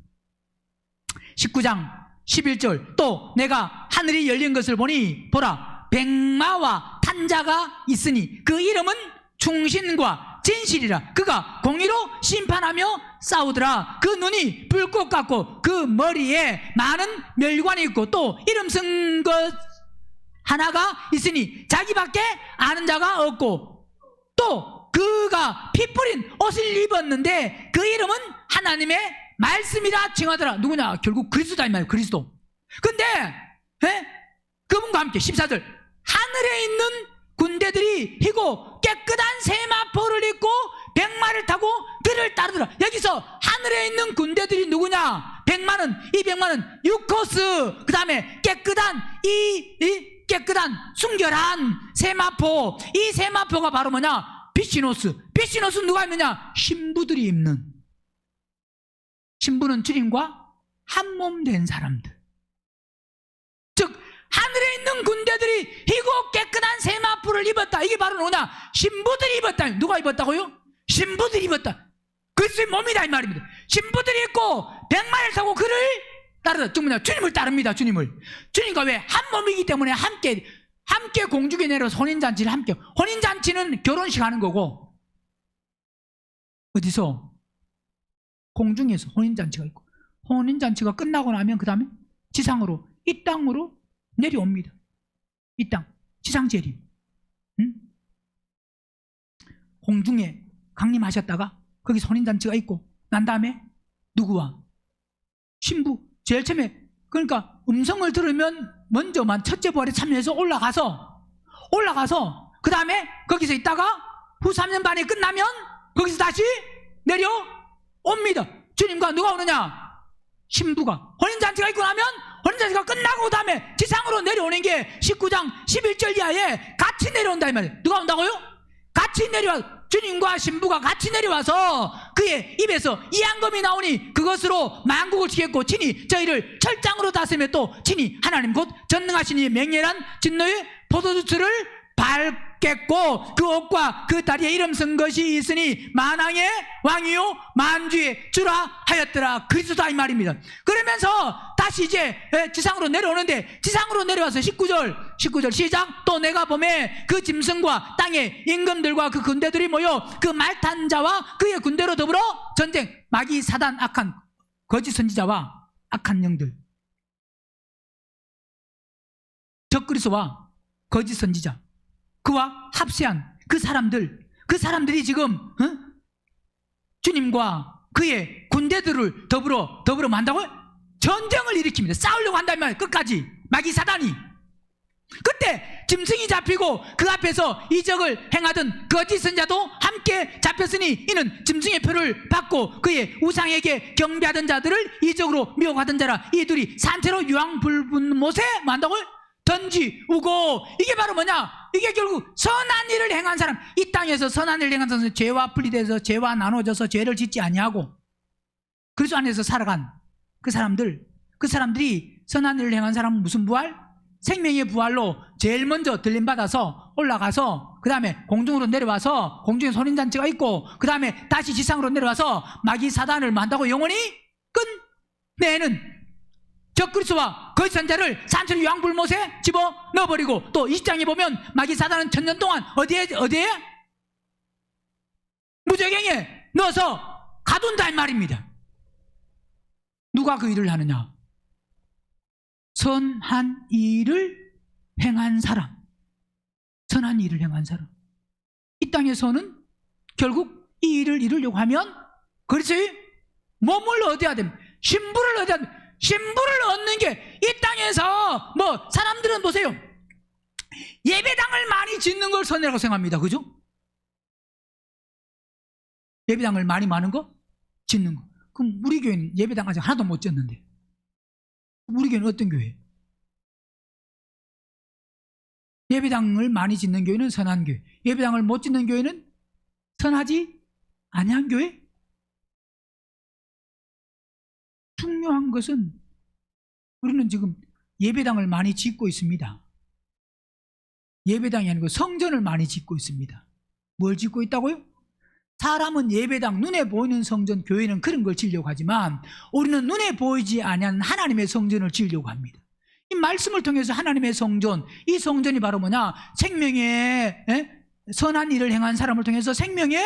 19장 11절, 또 내가 하늘이 열린 것을 보니 보라, 백마와 탄자가 있으니 그 이름은 충신과 진실이라. 그가 공의로 심판하며 싸우더라. 그 눈이 불꽃 같고 그 머리에 많은 멸관이 있고 또 이름 쓴 것 하나가 있으니 자기밖에 아는 자가 없고, 또 그가 피 뿌린 옷을 입었는데 그 이름은 하나님의 말씀이라 칭하더라. 누구냐? 결국 그리스도다 이 말이에요. 그리스도. 근데 그분과 함께 14절, 하늘에 있는 군대들이 희고 깨끗한 세마포를 입고 백마를 타고 그를 따르더라. 여기서 하늘에 있는 군대들이 누구냐? 백마는, 이 백마는 유코스, 그 다음에 깨끗한 깨끗한 순결한 세마포. 이 세마포가 바로 뭐냐? 비시노스. 비시노스는 누가 입느냐? 신부들이 입는. 신부는 주님과 한 몸 된 사람들. 즉 하늘에 있는 군대들이 희고 깨끗한 세마포를 입었다. 이게 바로 뭐냐? 신부들이 입었다. 누가 입었다고요? 신부들이 입었다. 그리스도의 몸이다 이 말입니다. 신부들이 입고 백마를 타고 그를 따르다. 즉 뭐냐? 주님을 따릅니다. 주님과 왜? 한 몸이기 때문에 함께 공중에 내려서 혼인잔치를 함께. 혼인잔치는 결혼식 하는 거고, 어디서? 공중에서 혼인잔치가 있고, 혼인잔치가 끝나고 나면 그 다음에 지상으로, 이 땅으로 내려옵니다. 이 땅, 지상재림. 공중에 강림하셨다가 거기서 혼인잔치가 있고 난 다음에 누구와? 신부. 제일 처음에, 그러니까 음성을 들으면 먼저만 첫째 부활에 참여해서 올라가서 그 다음에 거기서 있다가 후 3년 반이 끝나면 거기서 다시 내려옵니다. 주님과 누가 오느냐? 신부가. 혼인잔치가 있고 나면 혼인잔치가 끝나고 그 다음에 지상으로 내려오는 게 19장 11절 이하에 같이 내려온다 이 말이에요. 누가 온다고요? 같이 내려와. 주님과 신부가 같이 내려와서 그의 입에서 이양금이 나오니 그것으로 만국을 지켰고 친히 저희를 철장으로 다스리며 또 친히 하나님 곧 전능하신 이의 맹렬한 진노의 포도주를 밟겠고 그 옷과 그 다리에 이름 쓴 것이 있으니 만왕의 왕이요 만주의 주라 하였더라. 그리스도다 이 말입니다. 그러면서 다시 이제 지상으로 내려오는데, 지상으로 내려와서 19절 시작. 또 내가 보매 그 짐승과 땅의 임금들과 그 군대들이 모여 그 말 탄 자와 그의 군대로 더불어 전쟁. 마귀 사단 악한 거짓 선지자와 악한 영들, 적그리스도와 거짓 선지자, 그와 합세한 그 사람들이 지금 주님과 그의 군대들을 더불어 만다고요? 전쟁을 일으킵니다. 싸우려고 한단 말이에요. 끝까지. 마귀 사단이. 그때 짐승이 잡히고 그 앞에서 이적을 행하던 거짓 선자도 함께 잡혔으니 이는 짐승의 표를 받고 그의 우상에게 경배하던 자들을 이적으로 미혹하던 자라. 이 둘이 산채로 유황 불붙는 못에 뭐 한다고요? 던지우고, 이게 바로 뭐냐? 이게 결국 선한 일을 행한 사람, 이 땅에서 선한 일을 행한 사람은 죄와 분리돼서 죄와 나눠져서 죄를 짓지 아니하고 그리스도 안에서 살아간 그 사람들이 선한 일을 행한 사람은 무슨 부활? 생명의 부활로 제일 먼저 들림받아서 올라가서 그 다음에 공중으로 내려와서 공중에 손인잔치가 있고 그 다음에 다시 지상으로 내려와서 마귀 사단을 만다고 영원히 끝내는 적그리스도와 거짓 선자를 산천의 유황불못에 집어넣어버리고, 또 20장에 보면 마귀 사단은 1000년 동안 어디에? 무저갱에 넣어서 가둔다 이 말입니다. 누가 그 일을 하느냐? 선한 일을 행한 사람. 선한 일을 행한 사람. 이 땅에서는 결국 이 일을 이루려고 하면 그렇지? 몸을 얻어야 됩니다. 신부를 얻어야 됩니다. 신부를 얻는 게 이 땅에서 뭐 사람들은 보세요, 예배당을 많이 짓는 걸 선이라고 생각합니다. 그죠? 예배당을 많은 거 짓는 거. 그럼 우리 교회는 예배당 아직 하나도 못 짓는데, 우리 교회는 어떤 교회? 예배당을 많이 짓는 교회는 선한 교회, 예배당을 못 짓는 교회는 선하지 아니한 교회? 중요한 것은 우리는 지금 예배당을 많이 짓고 있습니다. 예배당이 아니고 성전을 많이 짓고 있습니다. 뭘 짓고 있다고요? 사람은 예배당, 눈에 보이는 성전, 교회는 그런 걸 지으려고 하지만 우리는 눈에 보이지 않는 하나님의 성전을 지으려고 합니다. 이 말씀을 통해서 하나님의 성전, 이 성전이 바로 뭐냐? 생명의 선한 일을 행한 사람을 통해서 생명의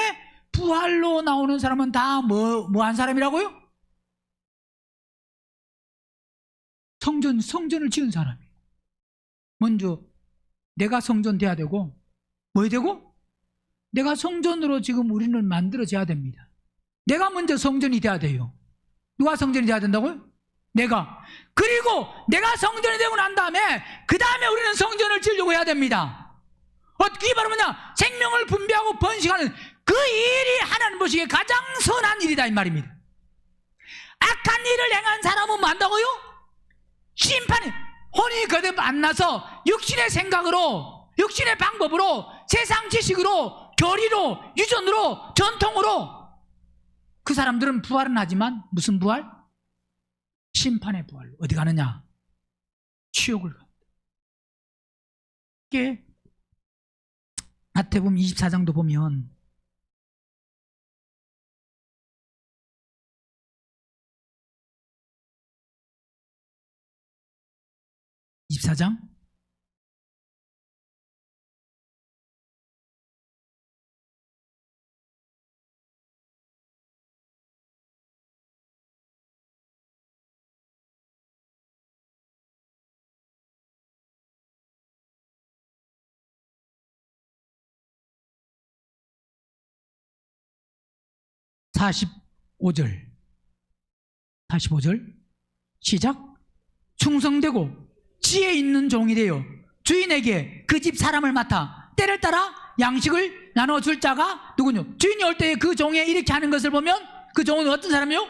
부활로 나오는 사람은 다 뭐한 사람이라고요? 성전을 지은 사람이에요. 먼저 내가 성전 돼야 되고, 뭐 해야 되고? 내가 성전으로 지금 우리는 만들어져야 됩니다. 내가 먼저 성전이 돼야 돼요. 누가 성전이 돼야 된다고요? 내가. 그리고 내가 성전이 되고 난 다음에 그 다음에 우리는 성전을 지으려고 해야 됩니다. 어떻게 바로 뭐냐? 생명을 분배하고 번식하는 그 일이 하나님 보시기에 가장 선한 일이다 이 말입니다. 악한 일을 행한 사람은 뭐 한다고요? 심판이, 혼이 거듭 만나서 육신의 생각으로, 육신의 방법으로, 세상 지식으로, 교리로, 유전으로, 전통으로 그 사람들은 부활은 하지만 무슨 부활? 심판의 부활로 어디 가느냐? 지옥을 갑니다. 이게 마태복음 24장도 보면 24장 45절 시작. 충성되고 지혜 있는 종이 되어 주인에게 그 집 사람을 맡아 때를 따라 양식을 나눠줄 자가 누구뇨? 주인이 올 때에 그 종에 이렇게 하는 것을 보면 그 종은 어떤 사람이요?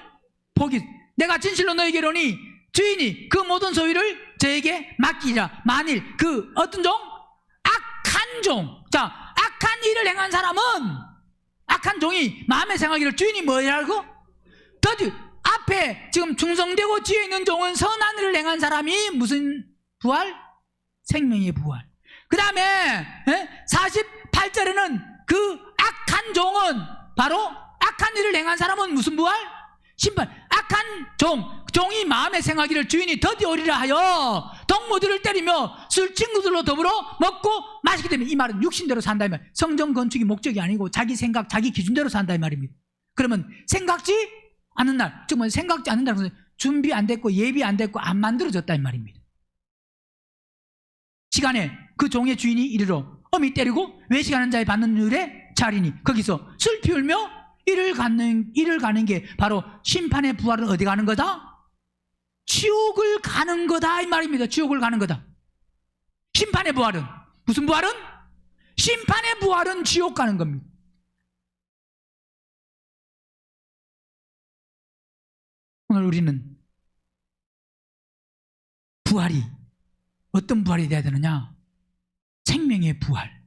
복이. 내가 진실로 너에게 이르노니 주인이 그 모든 소유를 저에게 맡기리라. 만일 그 어떤 종? 악한 종. 자, 악한 일을 행한 사람은, 악한 종이 마음에 생각하기를 주인이 뭐라고? 더디 앞에 지금 충성되고 지혜 있는 종은 선한 일을 행한 사람이 무슨 부활? 생명의 부활. 그 다음에 48절에는 그 악한 종은 바로 악한 일을 행한 사람은 무슨 부활? 심판. 악한 종이 마음에 생각하기를 주인이 더디 오리라 하여 동무들을 때리며 술 친구들로 더불어 먹고 마시기 때문에, 이 말은 육신대로 산다 이 말. 성전 건축이 목적이 아니고 자기 생각, 자기 기준대로 산다 이 말입니다. 그러면 생각지 않은 날, 즉 생각지 않는 날은 준비 안 됐고 예비 안 됐고 안 만들어졌다 이 말입니다. 시간에 그 종의 주인이 이르러 어미 때리고 외식하는 자의 받는 율에 자리니 거기서 술 피울며 이를 가는 게 바로 심판의 부활은 어디 가는 거다? 지옥을 가는 거다 이 말입니다. 지옥을 가는 거다. 심판의 부활은 무슨 부활은? 심판의 부활은 지옥 가는 겁니다. 오늘 우리는 부활이 어떤 부활이 돼야 되느냐? 생명의 부활.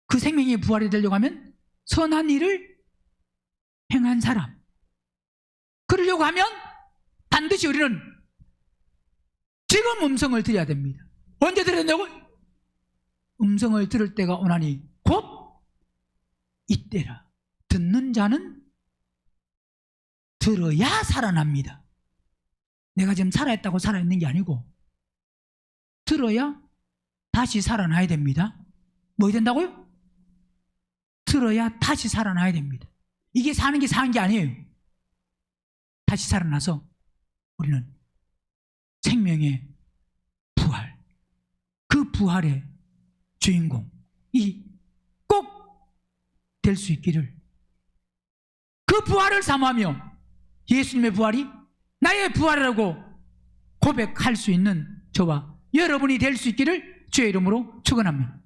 그 생명의 부활이 되려고 하면 선한 일을 행한 사람. 그러려고 하면 반드시 우리는 지금 음성을 들어야 됩니다. 언제 들어야 된다고? 음성을 들을 때가 오나니 곧 이때라. 듣는 자는 들어야 살아납니다. 내가 지금 살아있다고 살아있는 게 아니고 들어야 다시 살아나야 됩니다. 뭐 된다고요? 들어야 다시 살아나야 됩니다. 이게 사는 게 사는 게 아니에요. 다시 살아나서 우리는 생명의 부활, 그 부활의 주인공이 꼭 될 수 있기를, 그 부활을 사모하며 예수님의 부활이 나의 부활이라고 고백할 수 있는 저와 여러분이 될 수 있기를 주의 이름으로 축원합니다.